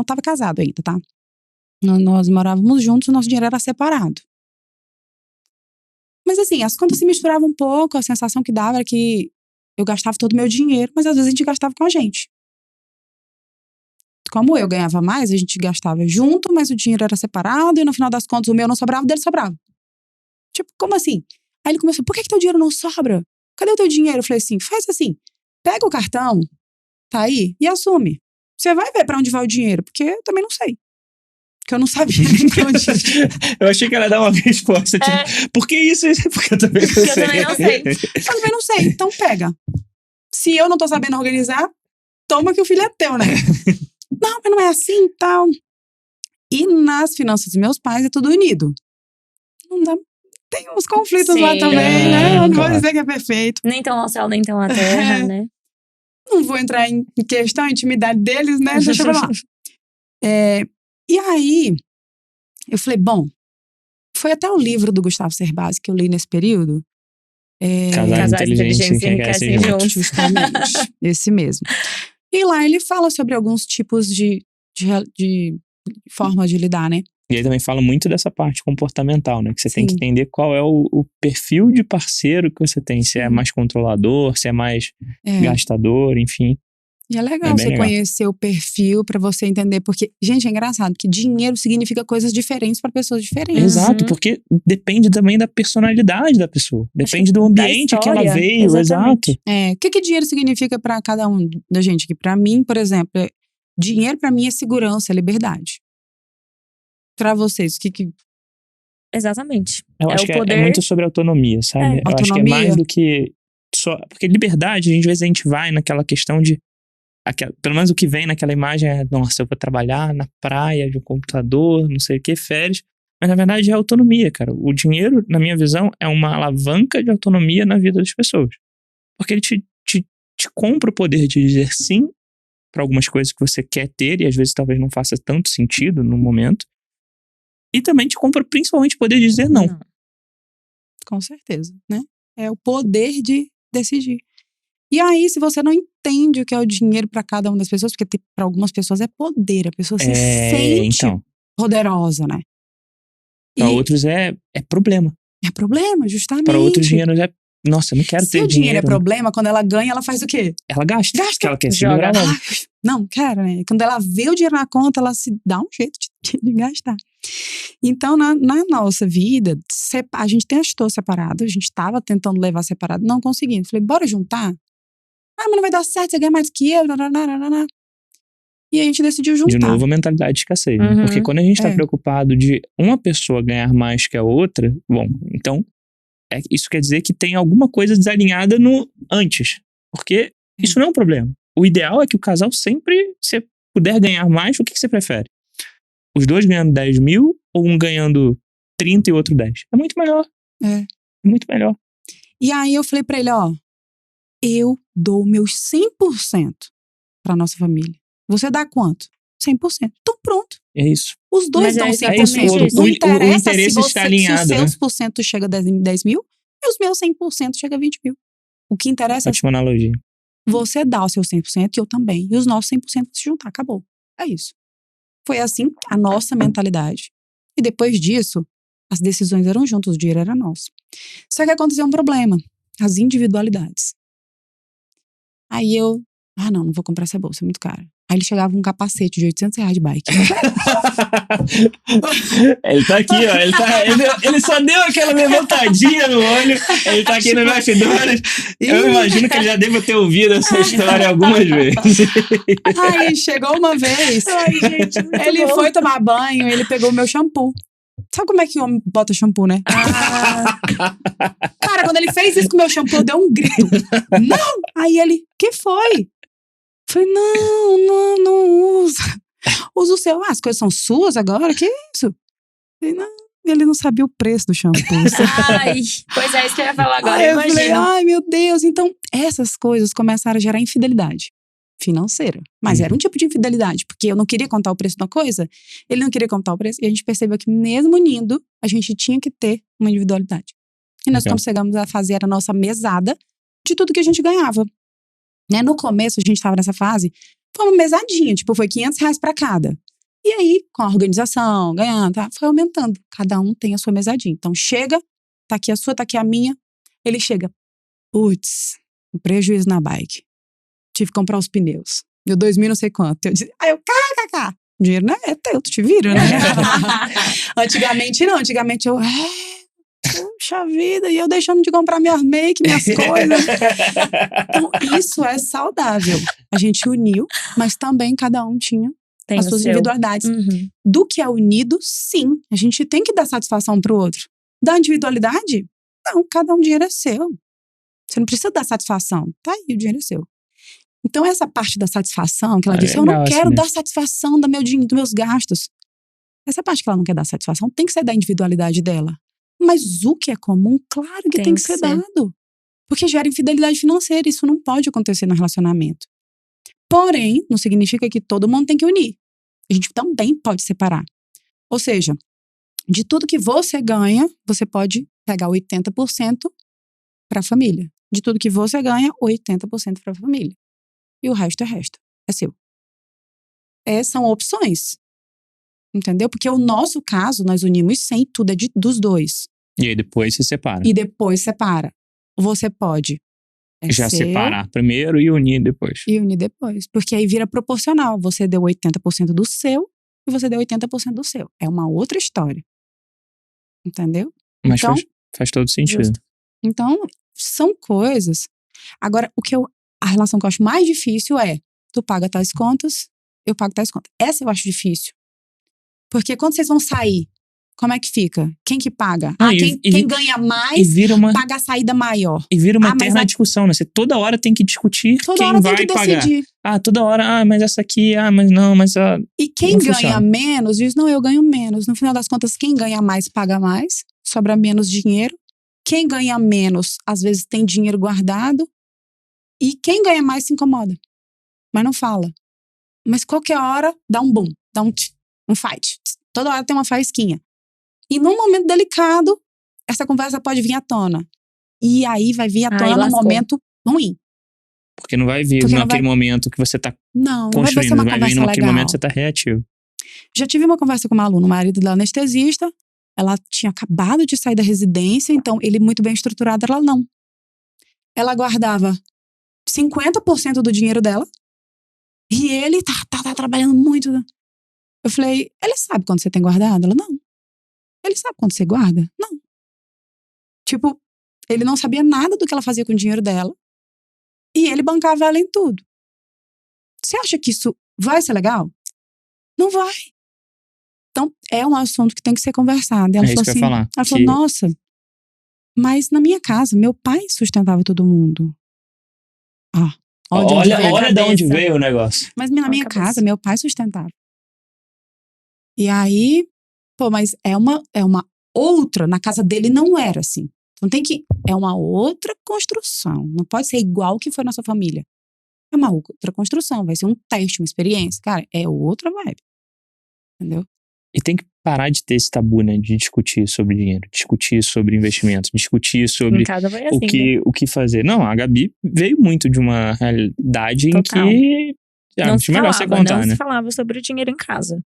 estava casado ainda, tá? Nós morávamos juntos, o nosso dinheiro era separado. Mas assim, as contas se misturavam um pouco, a sensação que dava era que eu gastava todo o meu dinheiro, mas às vezes a gente gastava com a gente. Como eu ganhava mais, a gente gastava junto, mas o dinheiro era separado, e no final das contas o meu não sobrava, o dele sobrava. Tipo, como assim? Aí ele começou, por que teu dinheiro não sobra? Cadê o teu dinheiro? Eu falei assim, faz assim, pega o cartão, tá aí, e assume. Você vai ver pra onde vai o dinheiro, porque eu também não sei. Porque eu não sabia nem pra onde ia. Eu achei que ela ia dar uma resposta, tipo, por que isso? Porque eu também não Porque eu sei. também não sei. Eu também não sei, então pega. Se eu não tô sabendo organizar, toma que o filho é teu, né? Não, mas não é assim e tal. E nas finanças dos meus pais é tudo unido. Não dá. Tem uns conflitos lá Sim. também, né? Eu não vou Claro. dizer que é perfeito. Nem tão ao céu, nem tão à terra, né? Não vou entrar em questão, a intimidade deles, né? Deixa eu lá. E aí, eu falei, bom, foi até o livro do Gustavo Cerbasi que eu li nesse período. Casais inteligentes enriquecem juntos. Justamente, esse mesmo. E lá ele fala sobre alguns tipos de formas de lidar, né? E aí também fala muito dessa parte comportamental, né? Que você tem que Sim. entender qual é o perfil de parceiro que você tem. Se é Sim. mais controlador, se é mais É. gastador, enfim. E é legal É bem você legal. conhecer o perfil pra você entender. Porque, gente, é engraçado que dinheiro significa coisas diferentes pra pessoas diferentes. Exato, porque depende também da personalidade da pessoa. Depende do ambiente que ela história, veio, exatamente. exato. O que dinheiro significa pra cada um da gente aqui? Pra mim, por exemplo, dinheiro pra mim é segurança, é liberdade. Pra vocês, o que Exatamente. Eu acho o que poder. é muito sobre autonomia, sabe? Eu acho que é Autonomia. mais do que só. Porque liberdade, às vezes a gente vai naquela questão de. Pelo menos o que vem naquela imagem é: nossa, eu vou trabalhar na praia de um computador, não sei o que, férias. Mas na verdade é autonomia, cara. O dinheiro, na minha visão, é uma alavanca de autonomia na vida das pessoas. Porque ele te compra o poder de dizer sim para algumas coisas que você quer ter e às vezes talvez não faça tanto sentido no momento. E também te compra principalmente o poder de dizer não. Com certeza, né? É o poder de decidir. E aí, se você não entende o que é o dinheiro pra cada uma das pessoas, porque pra algumas pessoas é poder, a pessoa se sente Então, poderosa, né? para E outros é problema. é problema, justamente. Para outros dinheiro é, nossa, eu não quero Se ter o dinheiro é dinheiro. problema, quando ela ganha, ela faz o quê? Ela gasta, Gasta. porque ela quer se Joga. livrar logo. Não, quero, né? Quando ela vê o dinheiro na conta, ela se dá um jeito de gastar. Então, na nossa vida, a gente testou separado, a gente estava tentando levar separado, não conseguindo. Falei, bora juntar? Ah, mas não vai dar certo, você ganha mais que eu. Nananana. E a gente decidiu juntar. De novo, a mentalidade de escassez. Né? Uhum. Porque quando a gente está É. preocupado de uma pessoa ganhar mais que a outra, bom, então isso quer dizer que tem alguma coisa desalinhada no antes. Porque isso não é um problema. O ideal é que o casal sempre, se puder ganhar mais, o que você prefere? Os dois ganhando 10 mil ou um ganhando 30 e o outro 10? É muito melhor. É. É muito melhor. E aí eu falei pra ele, ó, eu dou meus 100% pra nossa família. Você dá quanto? 100%. Então pronto. É isso. Os dois Mas dão é 100%. exatamente isso. Não O interessa interesse se, está alinhado, se né? os seus por cento chega a 10 mil e os meus 100% chega a 20 mil. O que interessa é Ótima analogia. você dar o seu 100% e eu também. E os nossos 100% se juntar. Acabou. É isso. Foi assim a nossa mentalidade. E depois disso, as decisões eram juntas, o dinheiro era nosso. Só que aconteceu um problema. As individualidades. Aí eu, não vou comprar essa bolsa, é muito cara. Aí ele chegava com um capacete de R$800 de bike. Ele tá aqui, ó. Ele só deu aquela levantadinha no olho. Ele tá aqui no bastidores. Eu imagino que ele já deva ter ouvido essa história algumas vezes. Aí chegou uma vez. Ai, gente, muito Ele bom. foi tomar banho, ele pegou o meu shampoo. Sabe como é que o homem bota shampoo, né? Cara, quando ele fez isso com o meu shampoo, eu dei um grito. Não! Aí ele, que foi? Falei, não usa. Usa o seu. As coisas são suas agora? Que isso? Falei, não. Ele não sabia o preço do shampoo. Ai, pois é, isso que eu ia falar agora, Aí eu falei, imagina. ai meu Deus. Então, essas coisas começaram a gerar infidelidade financeira. Mas era um tipo de infidelidade, porque eu não queria contar o preço de uma coisa, ele não queria contar o preço, e a gente percebeu que mesmo unindo, a gente tinha que ter uma individualidade. E nós chegamos a fazer a nossa mesada de tudo que a gente ganhava. Né? No começo, a gente estava nessa fase, foi uma mesadinha, tipo, foi R$500 para cada. E aí, com a organização, ganhando, tá? Foi aumentando. Cada um tem a sua mesadinha. Então, chega, tá aqui a sua, tá aqui a minha. Ele chega, putz, um prejuízo na bike. Tive que comprar os pneus. Deu 2.000 não sei quanto. Eu disse, aí eu, kkk. O dinheiro não é teu, tu te vira, né? Antigamente não, antigamente eu, puxa vida, e eu deixando de comprar minhas make, minhas coisas. Então, isso é saudável. A gente uniu, mas também cada um tinha Tem as o suas seu. individualidades. Uhum. Do que é unido, sim. A gente tem que dar satisfação pro outro. Da individualidade? Não, cada um dinheiro é seu. Você não precisa dar satisfação. Tá aí, o dinheiro é seu. Então, essa parte da satisfação, que ela disse, eu não quero dar satisfação do meu dinheiro, dos meus gastos. Essa parte que ela não quer dar satisfação tem que ser da individualidade dela. Mas o que é comum, claro que tem que ser dado. Porque gera infidelidade financeira, isso não pode acontecer no relacionamento. Porém, não significa que todo mundo tem que unir. A gente também pode separar. Ou seja, de tudo que você ganha, você pode pegar 80% para a família. De tudo que você ganha, 80% para a família. E o resto é seu. São opções. Entendeu? Porque o nosso caso, nós unimos 100, tudo é dos dois. E aí depois se separa. E depois separa. Você pode já separar primeiro e unir depois. E unir depois. Porque aí vira proporcional. Você deu 80% do seu e você deu 80% do seu. É uma outra história. Entendeu? Mas então, faz todo sentido. Justo. Então, são coisas. Agora, a relação que eu acho mais difícil é: tu paga tais contas, eu pago tais contas. Essa eu acho difícil. Porque quando vocês vão sair, como é que fica? Quem que paga? Quem ganha mais paga a saída maior. E vira uma eterna discussão, né? Você toda hora tem que discutir quem vai pagar. Toda hora, mas essa aqui, mas não, mas... E quem ganha menos diz, não, eu ganho menos. No final das contas, quem ganha mais paga mais, sobra menos dinheiro. Quem ganha menos, às vezes tem dinheiro guardado. E quem ganha mais se incomoda. Mas não fala. Mas qualquer hora dá um boom, dá um fight. Toda hora tem uma faísquinha. E num momento delicado, essa conversa pode vir à tona. E aí vai vir à tona num momento ruim. Porque não vai vir naquele momento que você tá construindo. Não vai vir naquele momento que você tá reativo. Já tive uma conversa com uma aluna, o marido dela anestesista. Ela tinha acabado de sair da residência, então ele muito bem estruturado, ela não. Ela guardava 50% do dinheiro dela. E ele tá trabalhando muito. Eu falei, ele sabe quanto você tem guardado? Ela, não. Ele sabe quanto você guarda? Não. Tipo, ele não sabia nada do que ela fazia com o dinheiro dela. E ele bancava ela em tudo. Você acha que isso vai ser legal? Não vai. Então, é um assunto que tem que ser conversado. Ela falou assim, ela falou, nossa, mas na minha casa, meu pai sustentava todo mundo. Olha de onde veio o negócio. Mas na minha casa, meu pai sustentava. E aí, mas é uma outra, na casa dele não era assim. Então é uma outra construção. Não pode ser igual que foi na sua família. É uma outra construção, vai ser um teste, uma experiência. Cara, é outra vibe. Entendeu? E tem que parar de ter esse tabu, né? De discutir sobre dinheiro, discutir sobre investimentos, discutir sobre Em casa foi assim, né? o que fazer. Não, a Gabi veio muito de uma realidade Total. em que Não acho se melhor falava, você contar, não né? se falava sobre o dinheiro em casa.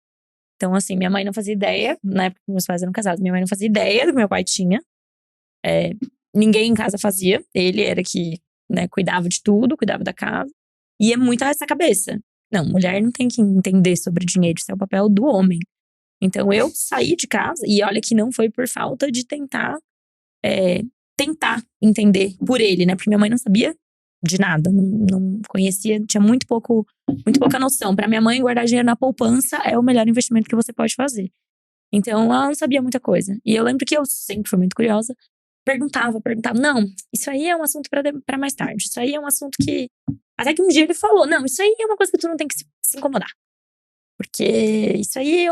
Então, assim, minha mãe não fazia ideia, na época que meus pais eram casados, minha mãe não fazia ideia do que meu pai tinha. Ninguém em casa fazia, ele era que, né, cuidava de tudo, cuidava da casa. E é muito essa cabeça. Não, mulher não tem que entender sobre dinheiro, isso é o papel do homem. Então, eu saí de casa, e olha que não foi por falta de tentar entender por ele, né? Porque minha mãe não sabia de nada, não conhecia, tinha muito pouca noção. Pra minha mãe, guardar dinheiro na poupança é o melhor investimento que você pode fazer. Então, ela não sabia muita coisa. E eu lembro que eu sempre fui muito curiosa, perguntava. Não, isso aí é um assunto pra mais tarde. Isso aí é um assunto que… Até que um dia ele falou, não, isso aí é uma coisa que tu não tem que se incomodar. Porque isso aí,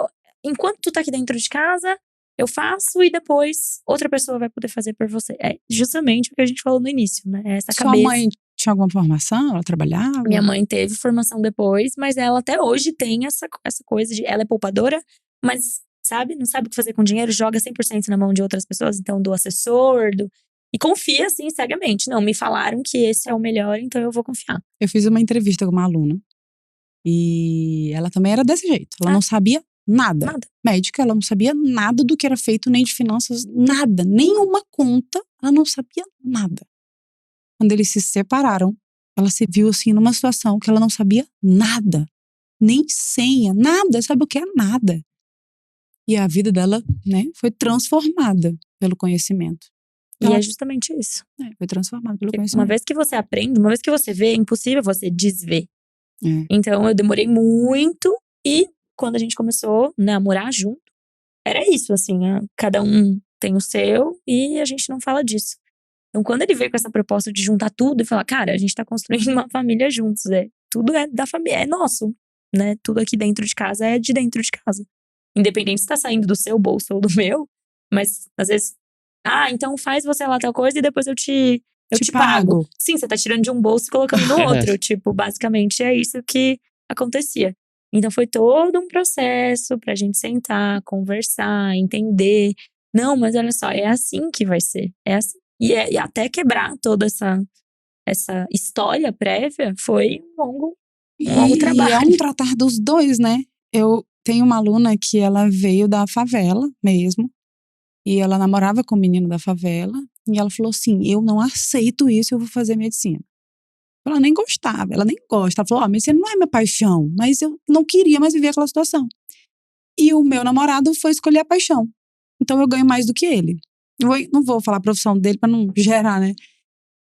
enquanto tu tá aqui dentro de casa, eu faço e depois outra pessoa vai poder fazer por você. É justamente o que a gente falou no início, né? Essa Sua cabeça. mãe tinha alguma formação? Ela trabalhava? Minha mãe teve formação depois, mas ela até hoje tem essa coisa de… Ela é poupadora, mas, sabe, não sabe o que fazer com dinheiro, joga 100% na mão de outras pessoas, então do assessor, e confia, assim, cegamente. Não, me falaram que esse é o melhor, então eu vou confiar. Eu fiz uma entrevista com uma aluna. E ela também era desse jeito. Ela não sabia nada. Médica, ela não sabia nada do que era feito, nem de finanças, nada. Nenhuma conta, ela não sabia nada. Quando eles se separaram, ela se viu assim numa situação que ela não sabia nada. Nem senha, nada. Sabe o que é nada? E a vida dela, né, foi transformada pelo conhecimento. E é justamente isso. Foi transformada pelo Porque conhecimento. uma vez que você aprende, uma vez que você vê, é impossível você desver. É. Então eu demorei muito, e quando a gente começou, né, a morar junto, era isso, assim, cada um tem o seu e a gente não fala disso. Então quando ele veio com essa proposta de juntar tudo e falar, cara, a gente tá construindo uma família juntos, tudo é da família, é nosso, né? Tudo aqui dentro de casa é de dentro de casa. Independente se tá saindo do seu bolso ou do meu, mas às vezes, então faz você lá tal coisa e depois eu te pago. Sim, você tá tirando de um bolso e colocando no outro. Tipo, basicamente é isso que acontecia. Então foi todo um processo pra gente sentar, conversar, entender. Não, mas olha só, é assim que vai ser. É assim. E até quebrar toda essa história prévia foi um longo trabalho. E é um tratar dos dois, né? Eu tenho uma aluna que ela veio da favela mesmo. E ela namorava com um menino da favela. E ela falou assim, eu não aceito isso, eu vou fazer medicina. Ela nem gostava, ela nem gosta. Ela falou, medicina não é minha paixão. Mas eu não queria mais viver aquela situação. E o meu namorado foi escolher a paixão. Então eu ganho mais do que ele. Eu não vou falar a profissão dele pra não gerar, né?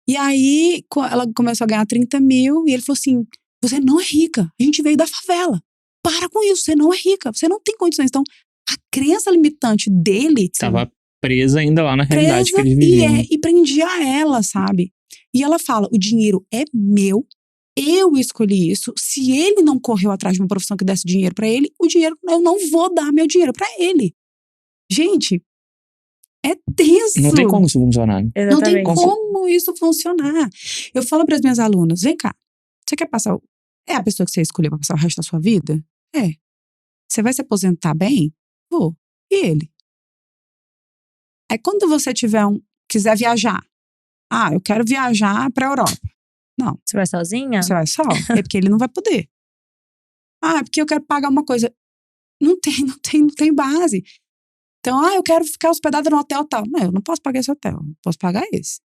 E aí ela começou a ganhar 30 mil. E ele falou assim, você não é rica, a gente veio da favela. Para com isso, você não é rica, você não tem condições. Então a crença limitante dele… Tava presa ainda lá na realidade que eles viviam. E prendia ela, sabe? E ela fala, o dinheiro é meu, eu escolhi isso. Se ele não correu atrás de uma profissão que desse dinheiro pra ele, o dinheiro, eu não vou dar meu dinheiro pra ele. Gente, é tenso. Não tem como isso funcionar. Exatamente. Não tem como isso funcionar. Eu falo para as minhas alunas, vem cá, você quer passar… É a pessoa que você escolheu pra passar o resto da sua vida? É. Você vai se aposentar bem? Vou. E ele? Aí quando você quiser viajar, eu quero viajar pra Europa. Não. Você vai sozinha? Você vai só? É porque ele não vai poder. É porque eu quero pagar uma coisa. Não tem base. Então, eu quero ficar hospedada no hotel tal. Não, eu não posso pagar esse hotel. Eu posso pagar esse.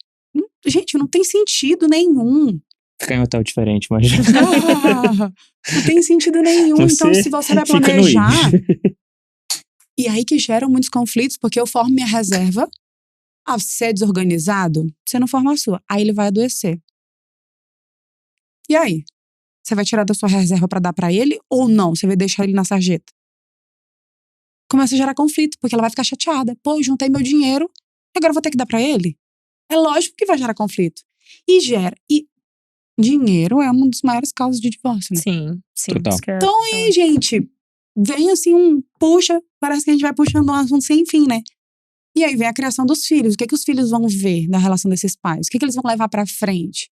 Gente, não tem sentido nenhum. Ficar em um hotel diferente, mas… Não tem sentido nenhum. Então, se você vai planejar… E aí que geram muitos conflitos, porque eu formo minha reserva. Se você é desorganizado, você não forma a sua. Aí ele vai adoecer. E aí? Você vai tirar da sua reserva pra dar pra ele? Ou não? Você vai deixar ele na sarjeta? Começa a gerar conflito, porque ela vai ficar chateada. Pô, eu juntei meu dinheiro, agora eu vou ter que dar pra ele? É lógico que vai gerar conflito. E dinheiro é uma das maiores causas de divórcio, né? Sim. Total. Então aí, gente, vem assim puxa, parece que a gente vai puxando um assunto sem fim, né? E aí vem a criação dos filhos. O que os filhos vão ver da relação desses pais? O que eles vão levar pra frente?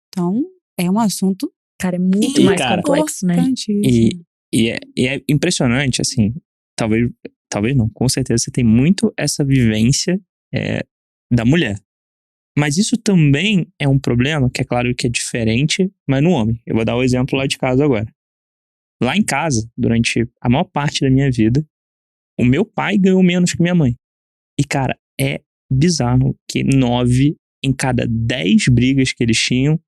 Então, é um assunto Cara, é muito E, mais cara, complexo, né? importantíssimo. E é impressionante, assim, talvez não, com certeza você tem muito essa vivência da mulher. Mas isso também é um problema, que é claro que é diferente, mas no homem. Eu vou dar o exemplo lá de casa agora. Lá em casa, durante a maior parte da minha vida, o meu pai ganhou menos que minha mãe. E, cara, é bizarro que 9 em cada 10 brigas que eles tinham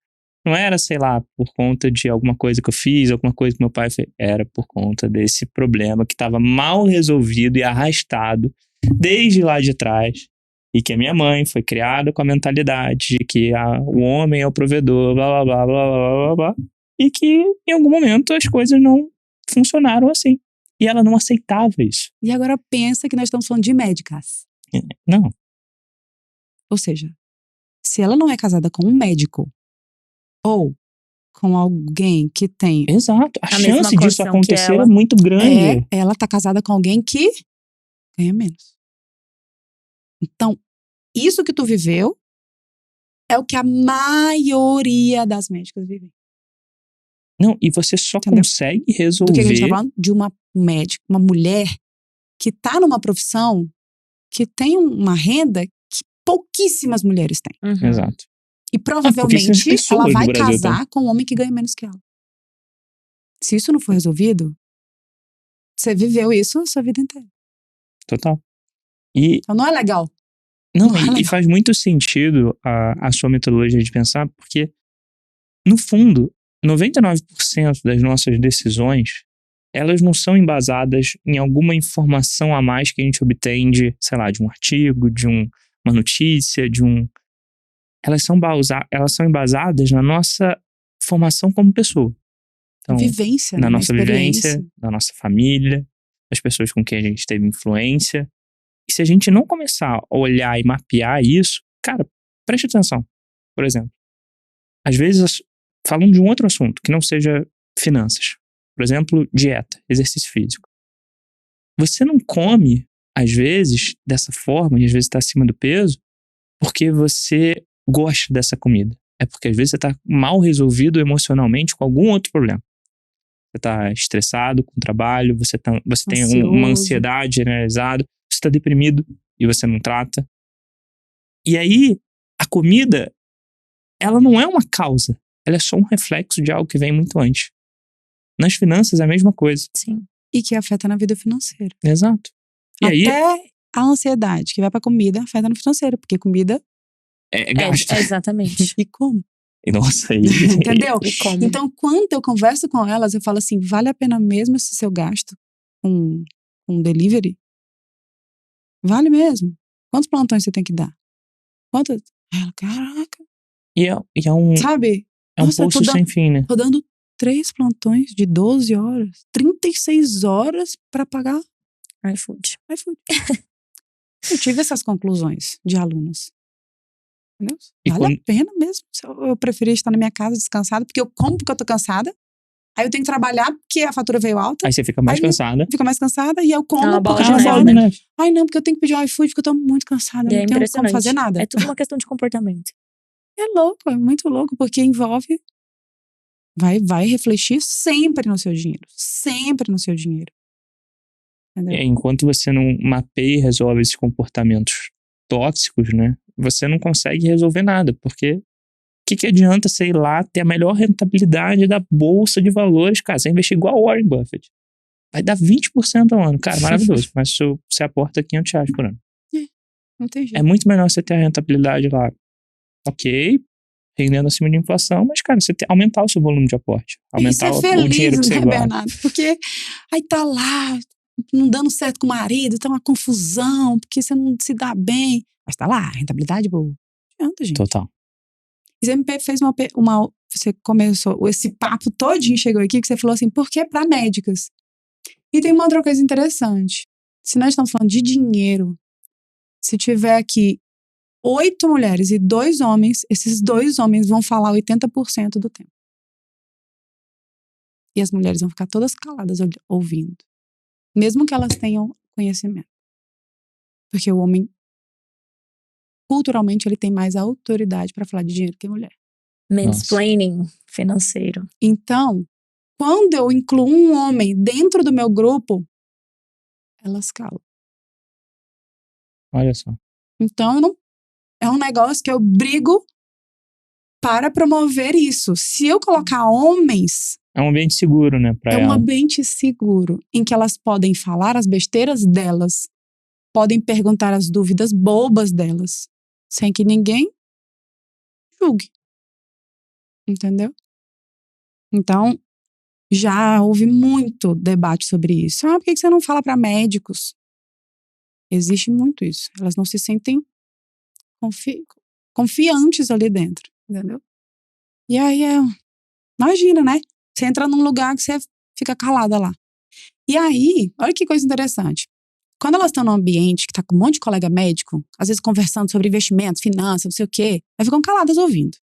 não era, sei lá, por conta de alguma coisa que eu fiz, alguma coisa que meu pai fez. Era por conta desse problema que estava mal resolvido e arrastado desde lá de trás. E que a minha mãe foi criada com a mentalidade de que o homem é o provedor, blá, blá, blá, blá, blá, blá, blá. E que em algum momento as coisas não funcionaram assim. E ela não aceitava isso. E agora pensa que nós estamos falando de médicas. Não, Ou seja, se ela não é casada com um médico ou com alguém que tem exato. A A mesma chance disso condição que acontecer ela. é muito grande. ela tá casada com alguém que ganha menos. Então, isso que tu viveu é o que a maioria das médicas vivem. Não, e você só Entendeu? consegue Do que a resolver. gente tá falando? De uma médica, uma mulher que tá numa profissão que tem uma renda que pouquíssimas mulheres têm. Uhum. Exato. E provavelmente pouquíssimas pessoas ela no vai Brasil casar com um homem que ganha menos que ela. Se isso não for resolvido, você viveu isso a sua vida inteira. Total. E Então não é legal. não, Não é e legal. faz muito sentido a sua metodologia de pensar, porque, no fundo, 99% das nossas decisões, elas não são embasadas em alguma informação a mais que a gente obtém de, sei lá, de um artigo, de uma notícia, de um. Elas são embasadas na nossa formação como pessoa. Então, Vivência, na né? nossa Experiência. vivência, da nossa família, das pessoas com quem a gente teve influência. E se a gente não começar a olhar e mapear isso, cara, preste atenção. Por exemplo, às vezes, falando de um outro assunto, que não seja finanças. Por exemplo, dieta, exercício físico. Você não come, às vezes, dessa forma, e às vezes está acima do peso, porque você gosta dessa comida. É porque às vezes você está mal resolvido emocionalmente com algum outro problema. Você está estressado com o trabalho, você tem uma Ansioso. ansiedade generalizada, você está deprimido e você não trata. E aí, a comida, ela não é uma causa, ela é só um reflexo de algo que vem muito antes. Nas finanças é a mesma coisa. Sim. E que afeta na vida financeira. Exato. E aí, Até a ansiedade que vai pra comida afeta no financeiro, porque comida gasta. Exatamente. e como. E nossa, aí. Entendeu? E como? Então, quando eu converso com elas, eu falo assim: vale a pena mesmo esse seu gasto com delivery? Vale mesmo. Quantos plantões você tem que dar? Quantos? Ela, caraca. E é um Sabe? poço eu sem fim, né? tô dando 3 plantões de 12 horas, 36 horas pra pagar iFood. iFood. Eu tive essas conclusões de alunos. Entendeu? E Vale a pena mesmo. Eu preferia estar na minha casa descansada, porque eu como porque eu tô cansada. Aí eu tenho que trabalhar porque a fatura veio alta. Aí você fica mais Aí cansada. Fica mais cansada e eu como uma bola porque de eu neve, falo, né? Né? ai não, porque eu tenho que pedir o iFood porque eu tô muito cansada, E é não tenho como impressionante. fazer nada. É tudo uma questão de comportamento. É louco, é muito louco, porque envolve. Vai refletir sempre no seu dinheiro. Sempre no seu dinheiro. Entendeu? Enquanto você não mapeia e resolve esses comportamentos tóxicos, né? Você não consegue resolver nada, porque o que adianta, sei lá, ter a melhor rentabilidade da bolsa de valores, cara? Você investir igual o Warren Buffett. Vai dar 20% ao ano. Cara, maravilhoso. Mas você aporta R$500 por ano. Não tem jeito. É muito melhor você ter a rentabilidade lá, ok, rendendo acima de inflação, mas, cara, você aumentar o seu volume de aporte. Aumentar Isso é o dinheiro que feliz, você né, guarda. Bernardo? Porque aí tá lá, não dando certo com o marido, tá uma confusão, porque você não se dá bem. Mas tá lá, rentabilidade boa. Não adianta, gente. Total. E você me fez você começou, esse papo todinho chegou aqui, que você falou assim, por que pra médicas? E tem uma outra coisa interessante. Se nós estamos falando de dinheiro, se tiver aqui 8 mulheres e 2 homens, esses 2 homens vão falar 80% do tempo. E as mulheres vão ficar todas caladas ouvindo. Mesmo que elas tenham conhecimento. Porque o homem, culturalmente, ele tem mais autoridade para falar de dinheiro que a mulher. Mansplaining. financeiro. Então, quando eu incluo um homem dentro do meu grupo, elas calam. Olha só. Então, é um negócio que eu brigo para promover isso. Se eu colocar homens, É um ambiente seguro, né, pra é um ela. ambiente seguro, em que elas podem falar as besteiras delas, podem perguntar as dúvidas bobas delas, sem que ninguém julgue. Entendeu? Então, já houve muito debate sobre isso. Por que você não fala para médicos? Existe muito isso. Elas não se sentem confiantes ali dentro, entendeu? E aí, imagina, né? Você entra num lugar que você fica calada lá. E aí, olha que coisa interessante. Quando elas estão num ambiente que tá com um monte de colega médico, às vezes conversando sobre investimentos, finanças, não sei o quê, elas ficam caladas ouvindo.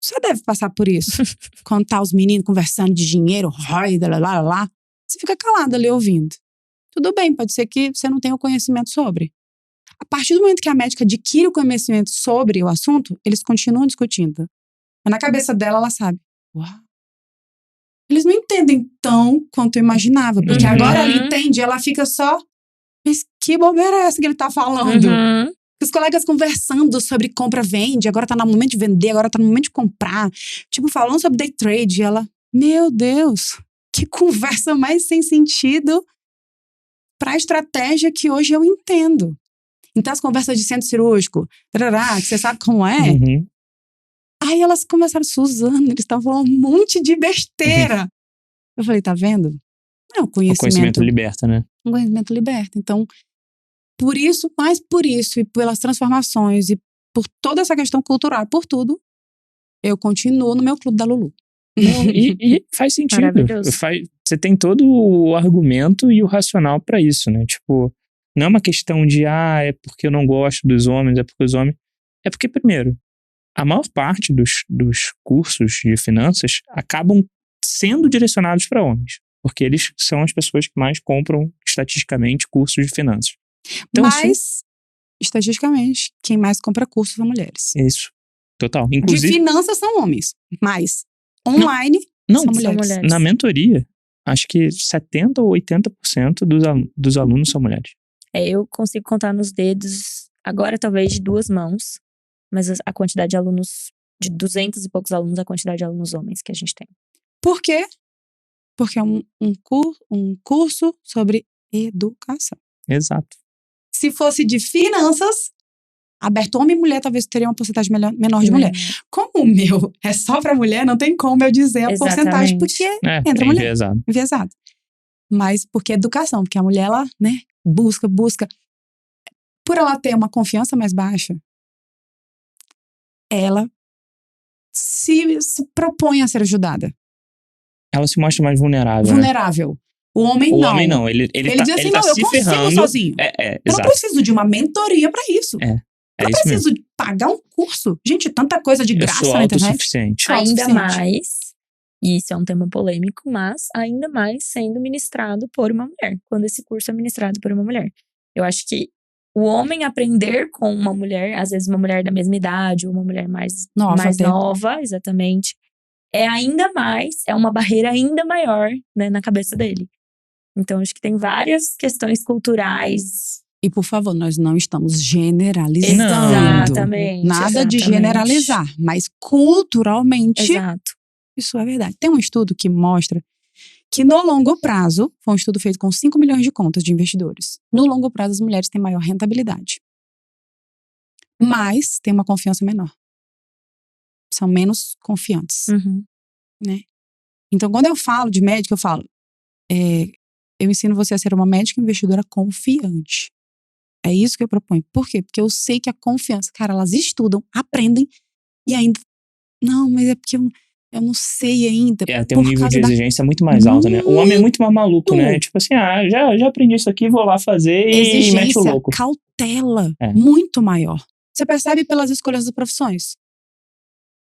Você deve passar por isso. Quando tá os meninos conversando de dinheiro, lá, você fica calada ali ouvindo. Tudo bem, pode ser que você não tenha o conhecimento sobre. A partir do momento que a médica adquire o conhecimento sobre o assunto, eles continuam discutindo. Mas na cabeça dela, ela sabe. Uau. Eles não entendem tão quanto eu imaginava. Porque agora ela entende, ela fica só... Mas que bobeira é essa que ele tá falando? Os colegas conversando sobre compra-vende, agora tá no momento de vender, agora tá no momento de comprar. Tipo, falando sobre day trade. E ela, meu Deus, que conversa mais sem sentido pra estratégia que hoje eu entendo. Então, as conversas de centro cirúrgico, que você sabe como é. Aí elas começaram, Suzana, eles estavam falando um monte de besteira. Eu falei, tá vendo? É o conhecimento liberta, né? O conhecimento liberta. Então, por isso e pelas transformações e por toda essa questão cultural, por tudo, eu continuo no meu clube da Lulu. Não, e faz sentido. Você tem todo o argumento e o racional pra isso, né? Tipo, não é uma questão de, é porque eu não gosto dos homens, é porque os homens... É porque, primeiro, a maior parte dos cursos de finanças acabam sendo direcionados para homens. Porque eles são as pessoas que mais compram, estatisticamente, cursos de finanças. Então, mas, estatisticamente, quem mais compra cursos são mulheres. Isso. Total. Inclusive, de finanças são homens, mas online são mulheres. Na mentoria, acho que 70% ou 80% dos alunos são mulheres. Eu consigo contar nos dedos, agora talvez de 2 mãos, mas a quantidade de alunos, de 200 e poucos alunos, a quantidade de alunos homens que a gente tem. Por quê? Porque é um curso sobre educação. Exato. Se fosse de finanças, aberto homem e mulher, talvez teria uma porcentagem menor de mulher. Como o meu é só pra mulher, não tem como eu dizer a porcentagem, porque entra mulher. Enviesado. Mas porque é educação, porque a mulher, ela, né, busca. Por ela ter uma confiança mais baixa, ela se propõe a ser ajudada. Ela se mostra mais vulnerável. Vulnerável. O homem não. Ele diz assim, tá não, eu se consigo ferrando sozinho. Eu não preciso de uma mentoria pra isso. Eu isso preciso mesmo. de pagar um curso. Gente, tanta coisa de graça na internet. Autossuficiente. Ainda mais, e isso é um tema polêmico, mas ainda mais sendo ministrado por uma mulher. Quando esse curso é ministrado por uma mulher. Eu acho que o homem aprender com uma mulher, às vezes uma mulher da mesma idade, ou uma mulher mais nova, exatamente, é uma barreira ainda maior, né, na cabeça dele. Então, acho que tem várias questões culturais. E, por favor, nós não estamos generalizando. Exatamente. Nada de generalizar, mas culturalmente, isso é verdade. Tem um estudo que mostra que no longo prazo, foi um estudo feito com 5 milhões de contas de investidores. No longo prazo, as mulheres têm maior rentabilidade. Mas têm uma confiança menor. São menos confiantes. Né? Então, quando eu falo de médica, eu falo... eu ensino você a ser uma médica investidora confiante. É isso que eu proponho. Por quê? Porque eu sei que a confiança... Cara, elas estudam, aprendem e ainda... Não, mas é porque eu não sei ainda. Tem um nível de exigência muito mais alto, né? O homem é muito mais maluco, né? Tipo assim, já aprendi isso aqui, vou lá fazer e mete o louco. Cautela muito maior. Você percebe pelas escolhas das profissões.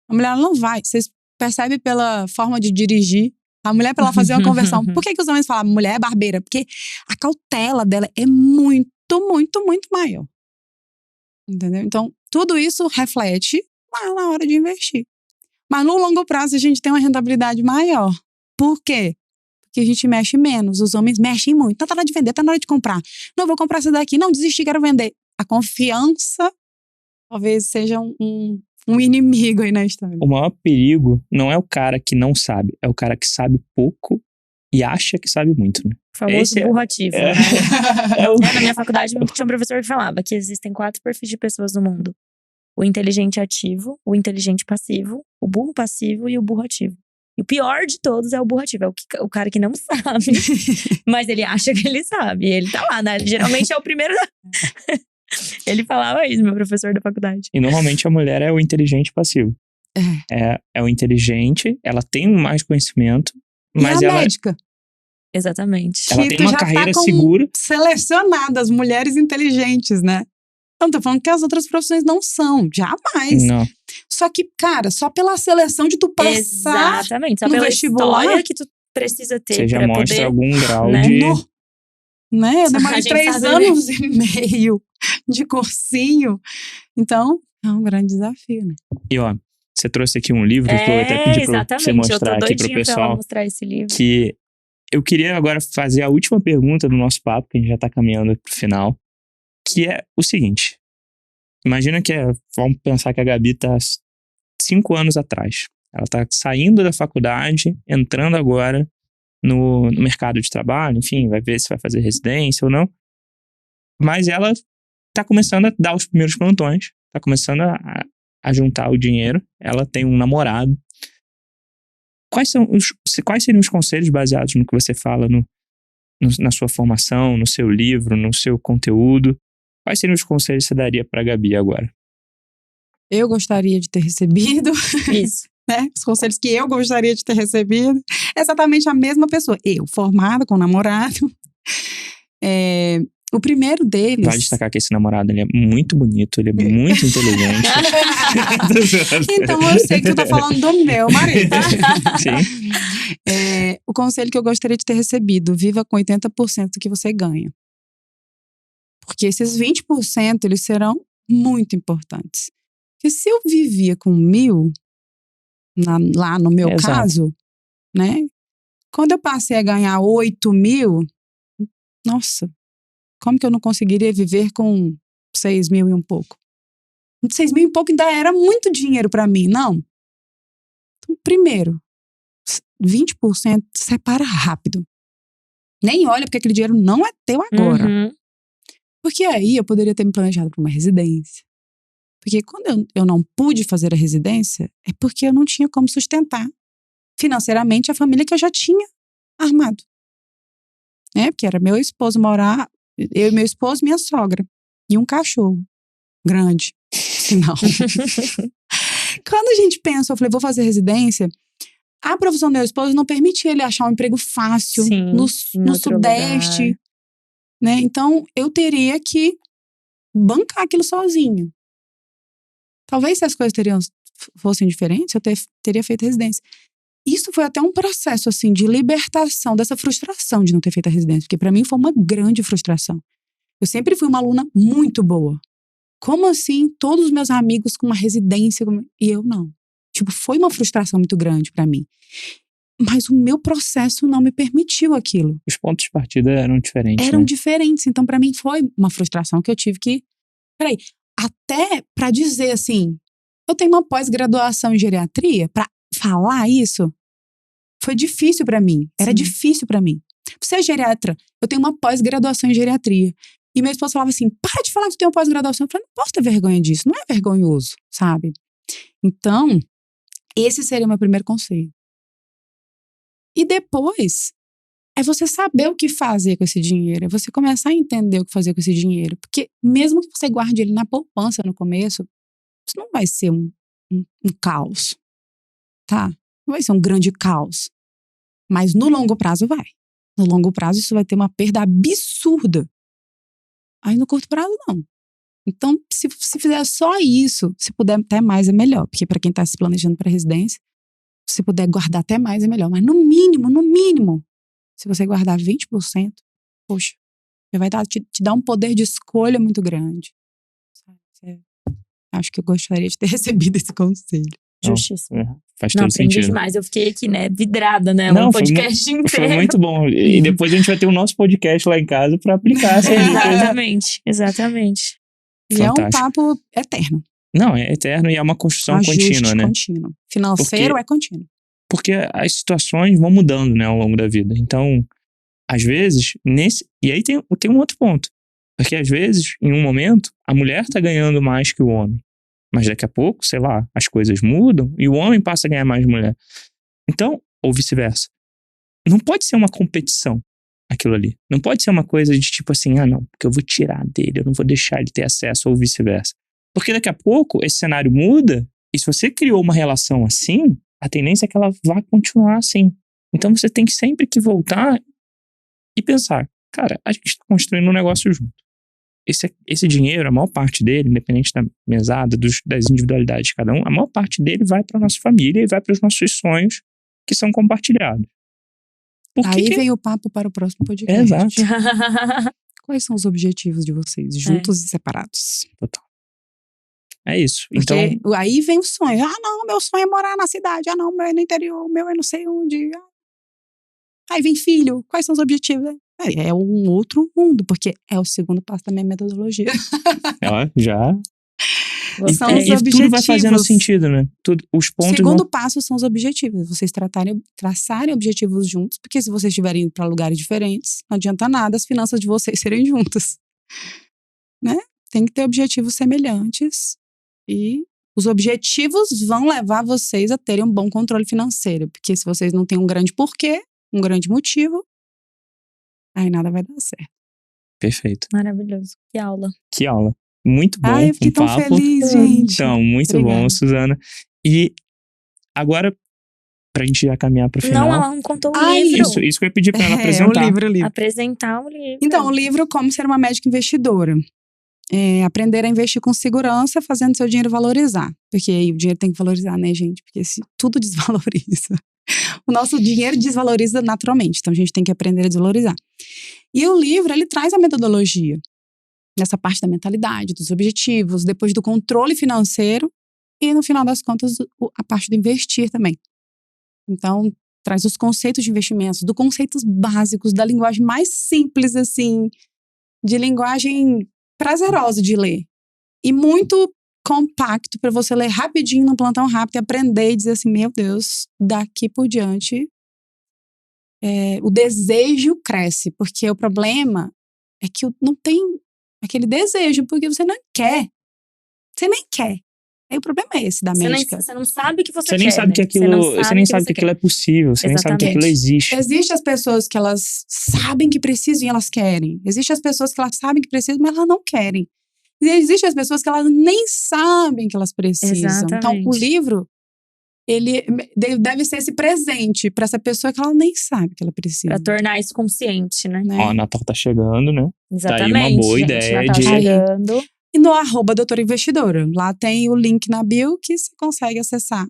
A mulher não vai. Você percebe pela forma de dirigir. A mulher, pra ela fazer uma conversão. Por que os homens falam mulher é barbeira? Porque a cautela dela é muito, muito, muito maior. Entendeu? Então, tudo isso reflete lá na hora de investir. Mas no longo prazo a gente tem uma rentabilidade maior. Por quê? Porque a gente mexe menos. Os homens mexem muito. Tá na hora de vender, tá na hora de comprar. Não, vou comprar essa daqui. Não, desisti, quero vender. A confiança talvez seja um inimigo aí na história. O maior perigo não é o cara que não sabe, é o cara que sabe pouco e acha que sabe muito, né? O famoso burro ativo, né? Na minha faculdade tinha um professor que falava que existem 4 perfis de pessoas no mundo. O inteligente ativo, o inteligente passivo, o burro passivo e o burro ativo. E o pior de todos é o burro ativo, é o cara que não sabe, mas ele acha que ele sabe. E ele tá lá, né? Geralmente é o primeiro. Ele falava isso, meu professor da faculdade. E normalmente a mulher é o inteligente passivo. É o inteligente, ela tem mais conhecimento, mas e a ela, médica? Exatamente. ela Que tem tu uma já carreira tá com segura. selecionadas mulheres inteligentes, né? Não tô falando que as outras profissões não são, jamais. Não. Só que, cara, só pela seleção de tu passar Exatamente. Só no pela vestibular, história que tu precisa ter Você já pra mostra poder... algum grau né? de. né? Eu A demorei gente 3 sabe, anos e meio de cursinho. Então, é um grande desafio, né? E ó, você trouxe aqui um livro que eu até pedi pra você exatamente. mostrar Eu tô aqui pro doidinha pra ela pessoal. mostrar esse livro. Que eu queria agora fazer a última pergunta do nosso papo, que a gente já tá caminhando pro final, que é o seguinte. Imagina que vamos pensar que a Gabi tá 5 anos atrás. Ela tá saindo da faculdade, entrando agora no mercado de trabalho, enfim, vai ver se vai fazer residência ou não. Mas ela tá começando a dar os primeiros plantões, tá começando a juntar o dinheiro, ela tem um namorado. Quais seriam os conselhos baseados no que você fala na sua formação, no seu livro, no seu conteúdo? Quais seriam os conselhos que você daria pra Gabi agora? Eu gostaria de ter recebido, Isso. né? Os conselhos que eu gostaria de ter recebido. Exatamente a mesma pessoa. Eu, formada, com namorado. O primeiro deles... Vale destacar que esse namorado, ele é muito bonito, ele é muito inteligente. Então eu sei que tu tá falando do meu marido. Sim. O conselho que eu gostaria de ter recebido: viva com 80% do que você ganha. Porque esses 20% eles serão muito importantes. Porque se eu vivia com 1.000, lá no meu Exato. caso, né? Quando eu passei a ganhar 8.000, nossa, como que eu não conseguiria viver com 6.000 e um pouco? 6.000 e pouco ainda era muito dinheiro pra mim, não? Então, primeiro, 20% separa rápido. Nem olha, porque aquele dinheiro não é teu agora. Uhum. Porque aí eu poderia ter me planejado para uma residência. Porque quando eu não pude fazer a residência, é porque eu não tinha como sustentar financeiramente a família que eu já tinha armado. Porque era meu esposo morar, eu e meu esposo, minha sogra. E um cachorro grande, sinal. Quando a gente pensa, eu falei, vou fazer residência, a profissão do meu esposo não permitia ele achar um emprego fácil. Sim, no Sudeste. Lugar. Né? Então, eu teria que bancar aquilo sozinho. Talvez se as coisas fossem diferentes, eu teria feito residência. Isso foi até um processo, assim, de libertação dessa frustração de não ter feito a residência. Porque pra mim foi uma grande frustração. Eu sempre fui uma aluna muito boa. Como assim, todos os meus amigos com uma residência e eu não? Tipo, foi uma frustração muito grande pra mim. Mas o meu processo não me permitiu aquilo. Os pontos de partida eram diferentes, Eram né? diferentes. Então, pra mim, foi uma frustração que eu tive que... Peraí, até pra dizer assim, eu tenho uma pós-graduação em geriatria, pra falar isso, foi difícil pra mim. Era difícil pra mim. Você é geriatra, eu tenho uma pós-graduação em geriatria. E meu esposo falava assim, para de falar que tu tem uma pós-graduação. Eu falei, não posso ter vergonha disso, não é vergonhoso, sabe? Então, esse seria o meu primeiro conselho. E depois, é você saber o que fazer com esse dinheiro. É você começar a entender o que fazer com esse dinheiro. Porque mesmo que você guarde ele na poupança no começo, isso não vai ser um caos, tá? Não vai ser um grande caos. Mas no longo prazo vai. No longo prazo isso vai ter uma perda absurda. Aí no curto prazo não. Então, se fizer só isso, se puder até mais é melhor. Porque para quem tá se planejando para residência, se puder guardar até mais é melhor. Mas no mínimo, se você guardar 20%, poxa, já vai te dar um poder de escolha muito grande. Acho que eu gostaria de ter recebido esse conselho. Não, Justíssimo. faz Não, todo aprendi sentido. demais. Eu fiquei aqui, né, vidrada, né? Não, Um foi podcast Foi inteiro. muito bom. E depois a gente vai ter o nosso podcast lá em casa pra aplicar essa dica. Exatamente. E é um Fantástico. papo eterno. Não, é eterno e é uma construção Ajuste contínua, né? contínuo. Financeiro é contínuo. Porque as situações vão mudando, né, ao longo da vida. Então, às vezes, E aí tem um outro ponto. Porque às vezes, em um momento, a mulher tá ganhando mais que o homem. Mas daqui a pouco, sei lá, as coisas mudam e o homem passa a ganhar mais mulher. Então, ou vice-versa. Não pode ser uma competição aquilo ali. Não pode ser uma coisa de tipo assim, não, porque eu vou tirar dele, eu não vou deixar ele ter acesso, ou vice-versa. Porque daqui a pouco esse cenário muda e se você criou uma relação assim, a tendência é que ela vá continuar assim. Então você tem que sempre que voltar e pensar, cara, a gente tá construindo um negócio junto. Esse dinheiro, a maior parte dele, independente da mesada, das individualidades de cada um, a maior parte dele vai para nossa família e vai para os nossos sonhos que são compartilhados. Aí vem o papo para o próximo podcast. Exato. Quais são os objetivos de vocês, juntos e separados? Total. É isso. Porque Então, aí vem o sonho. Não, meu sonho é morar na cidade. Não, meu é no interior. Meu é não sei onde. Aí vem filho. Quais são os objetivos? É um outro mundo, porque é o segundo passo da minha metodologia. já. São os objetivos. Tudo vai fazendo sentido, né? Os pontos. O segundo passo são os objetivos. Vocês traçarem objetivos juntos, porque se vocês estiverem indo para lugares diferentes, não adianta nada as finanças de vocês serem juntas. Né? Tem que ter objetivos semelhantes. E os objetivos vão levar vocês a terem um bom controle financeiro. Porque se vocês não têm um grande porquê, um grande motivo, aí nada vai dar certo. Perfeito. Maravilhoso. Que aula. Que aula. Muito bom. Ai, eu fiquei tão feliz, gente. Então, muito Obrigada. bom, Suzana. E agora, pra gente já caminhar pro final. Não, ela não contou o livro. Isso que eu ia pedir pra ela apresentar. O livro. Apresentar o livro. Então, o livro Como Ser uma Médica Investidora. Aprender a investir com segurança, fazendo seu dinheiro valorizar. Porque aí o dinheiro tem que valorizar, né, gente? Porque se tudo desvaloriza. O nosso dinheiro desvaloriza naturalmente. Então, a gente tem que aprender a desvalorizar. E o livro, ele traz a metodologia. Nessa parte da mentalidade, dos objetivos, depois do controle financeiro. E, no final das contas, a parte do investir também. Então, traz os conceitos de investimentos, dos conceitos básicos, da linguagem mais simples, assim, de linguagem prazerosa de ler. E muito compacto para você ler rapidinho, num plantão rápido, e aprender e dizer assim, meu Deus, daqui por diante, o desejo cresce. Porque o problema é que não tem aquele desejo, porque você não quer. Você nem quer. Aí o problema é esse da médica. Você não sabe que você Você quer, nem sabe que aquilo, você nem sabe que aquilo é possível, você nem sabe que aquilo existe. Existem as pessoas que elas sabem que precisam e elas querem. Existem as pessoas que elas sabem que precisam, mas elas não querem. E existem as pessoas que elas nem sabem que elas precisam. Exatamente. Então, o livro, ele deve ser esse presente para essa pessoa que ela nem sabe que ela precisa. Pra tornar isso consciente, né? Ó, Natal tá chegando, né? Exatamente. Tá aí uma boa gente, ideia Natal de... chegando. E no @doutora investidora. Lá tem o link na bio que você consegue acessar.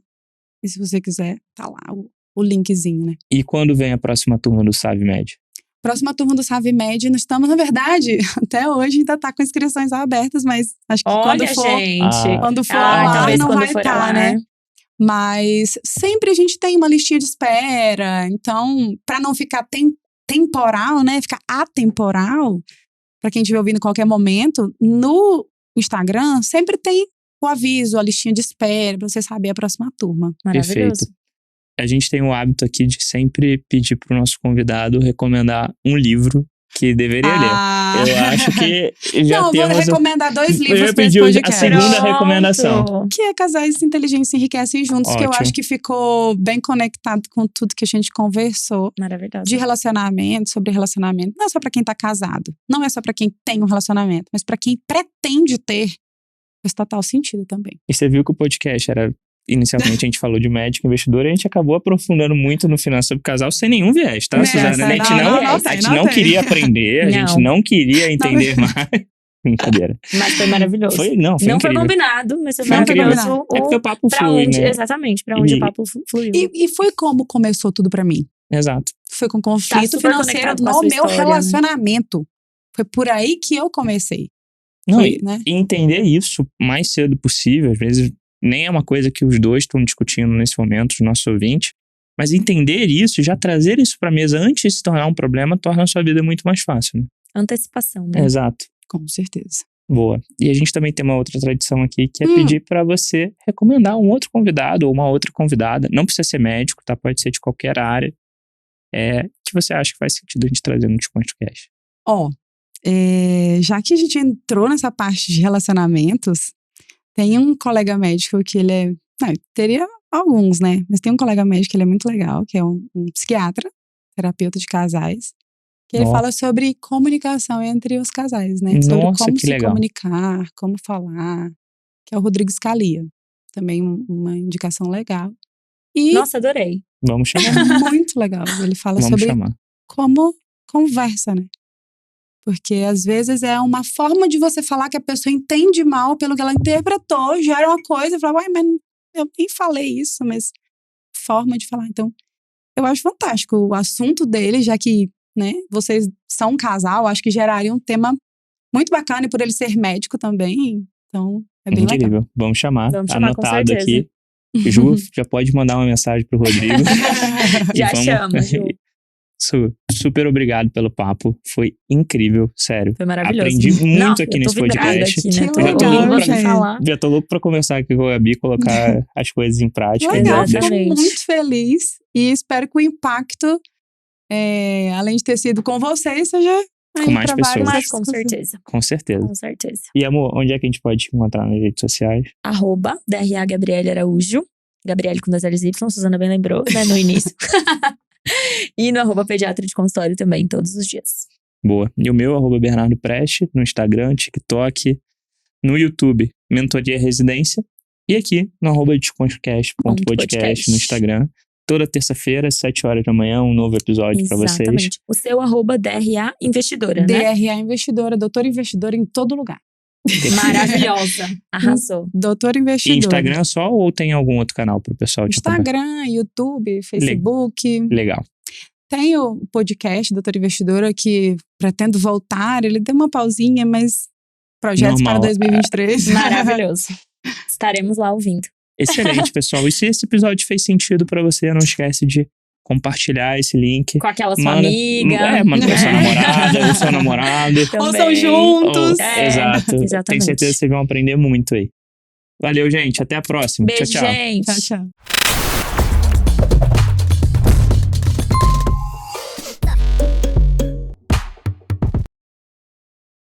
E se você quiser, tá lá o linkzinho, né? E quando vem a próxima turma do SavMed? Próxima turma do SavMed, nós estamos, na verdade, até hoje ainda tá com inscrições abertas, mas acho que quando for, gente. quando for ao ar, talvez não quando vai for estar, ao ar, né? Mas sempre a gente tem uma listinha de espera. Então, para não ficar temporal, né? Ficar atemporal, para quem estiver ouvindo em qualquer momento, no Instagram sempre tem o aviso, a listinha de espera, para você saber a próxima turma. Maravilhoso. Perfeito. A gente tem o hábito aqui de sempre pedir pro nosso convidado recomendar um livro que deveria ler. Eu acho que já não, temos... vou recomendar 2 livros Eu para esse pedi podcast. a segunda recomendação. Que é Casais Inteligentes se Enriquecem Juntos, Ótimo. que eu acho que ficou bem conectado com tudo que a gente conversou. Maravilhoso. De relacionamento, sobre relacionamento. Não é só pra quem tá casado. Não é só pra quem tem um relacionamento. Mas pra quem pretende ter. Faz total sentido também. E você viu que o podcast era... Inicialmente a gente falou de médico investidor e a gente acabou aprofundando muito no finanças sobre casal sem nenhum viés, tá, Suzana? A gente não queria aprender, a gente não queria entender mais. Brincadeira. Mas foi maravilhoso. Foi não incrível. foi combinado, mas foi Foi maravilhoso. É porque o papo flui, né? Exatamente, pra onde o papo fluiu. E foi como começou tudo pra mim. Exato. Foi com conflito financeiro no meu relacionamento. Né? Foi por aí que eu comecei. Não, foi, né? E entender isso o mais cedo possível, às vezes nem é uma coisa que os dois estão discutindo nesse momento, os nossos ouvintes. Mas entender isso, já trazer isso pra mesa antes de se tornar um problema, torna a sua vida muito mais fácil, né? Antecipação, né? Exato. Com certeza. Boa. E a gente também tem uma outra tradição aqui, que é pedir pra você recomendar um outro convidado ou uma outra convidada. Não precisa ser médico, tá? Pode ser de qualquer área. Que você acha que faz sentido a gente trazer no DesconstruCast. Já que a gente entrou nessa parte de relacionamentos, tem um colega médico que ele é... teria alguns, né? Mas tem um colega médico que ele é muito legal, que é um psiquiatra, terapeuta de casais, que ele fala sobre comunicação entre os casais, né? Sobre como se comunicar, como falar, que é o Rodrigo Scalia. Também uma indicação legal. E Nossa, adorei. Vamos chamar. é muito legal. Ele fala sobre como conversa, né? Porque às vezes é uma forma de você falar que a pessoa entende mal pelo que ela interpretou, gera uma coisa e fala, uai, mas eu nem falei isso, mas forma de falar. Então, eu acho fantástico o assunto dele, já que, né, vocês são um casal, acho que geraria um tema muito bacana, e por ele ser médico também, então é bem Incrível. legal. Vamos chamar, com anotado certeza. aqui. Ju, já pode mandar uma mensagem pro Rodrigo. Já chama, Ju. Super obrigado pelo papo. Foi incrível, sério. Foi maravilhoso. Aprendi muito aqui nesse podcast. Aqui, né? Que Tô legal, ouvindo você gente. falar. Já tô louco pra conversar aqui com a Gabi, colocar as coisas em prática. Legal, fico Exatamente. muito feliz e espero que o impacto, além de ter sido com vocês, seja aí Com mais pra pessoas. vários. Mas com certeza. Com certeza. Com certeza. E amor, onde é que a gente pode te encontrar nas redes sociais? @DRA Gabriele Araújo. Gabriele com 2 L's Y, Suzana bem lembrou, né, no início. E no @pediatra de consultório também, todos os dias. Boa. E o meu, @Bernardo Preste, no Instagram, TikTok, no YouTube, Mentoria Residência. E aqui no @desconstrucast.podcast no Instagram. Toda terça-feira, às 7 horas da manhã, um novo episódio pra vocês. Exatamente. O seu @DRA Investidora, né? DRA Investidora, doutora investidora em todo lugar. Maravilhosa. Arrasou. Doutora E investidora. Instagram só ou tem algum outro canal pro pessoal te acompanhar? Instagram, YouTube, Facebook. Legal. Tem o podcast Doutora Investidora que pretendo voltar. Ele deu uma pausinha, mas projetos Normal. para 2023. Maravilhoso. Estaremos lá ouvindo. Excelente, pessoal. E se esse episódio fez sentido pra você, não esquece de compartilhar esse link. Com aquela sua amiga. Manda pra sua namorada ou seu namorado. Ou são juntos. Exato. Exatamente. Tenho certeza que vocês vão aprender muito aí. Valeu, gente. Até a próxima. Beijo, tchau, tchau. gente. Tchau, tchau.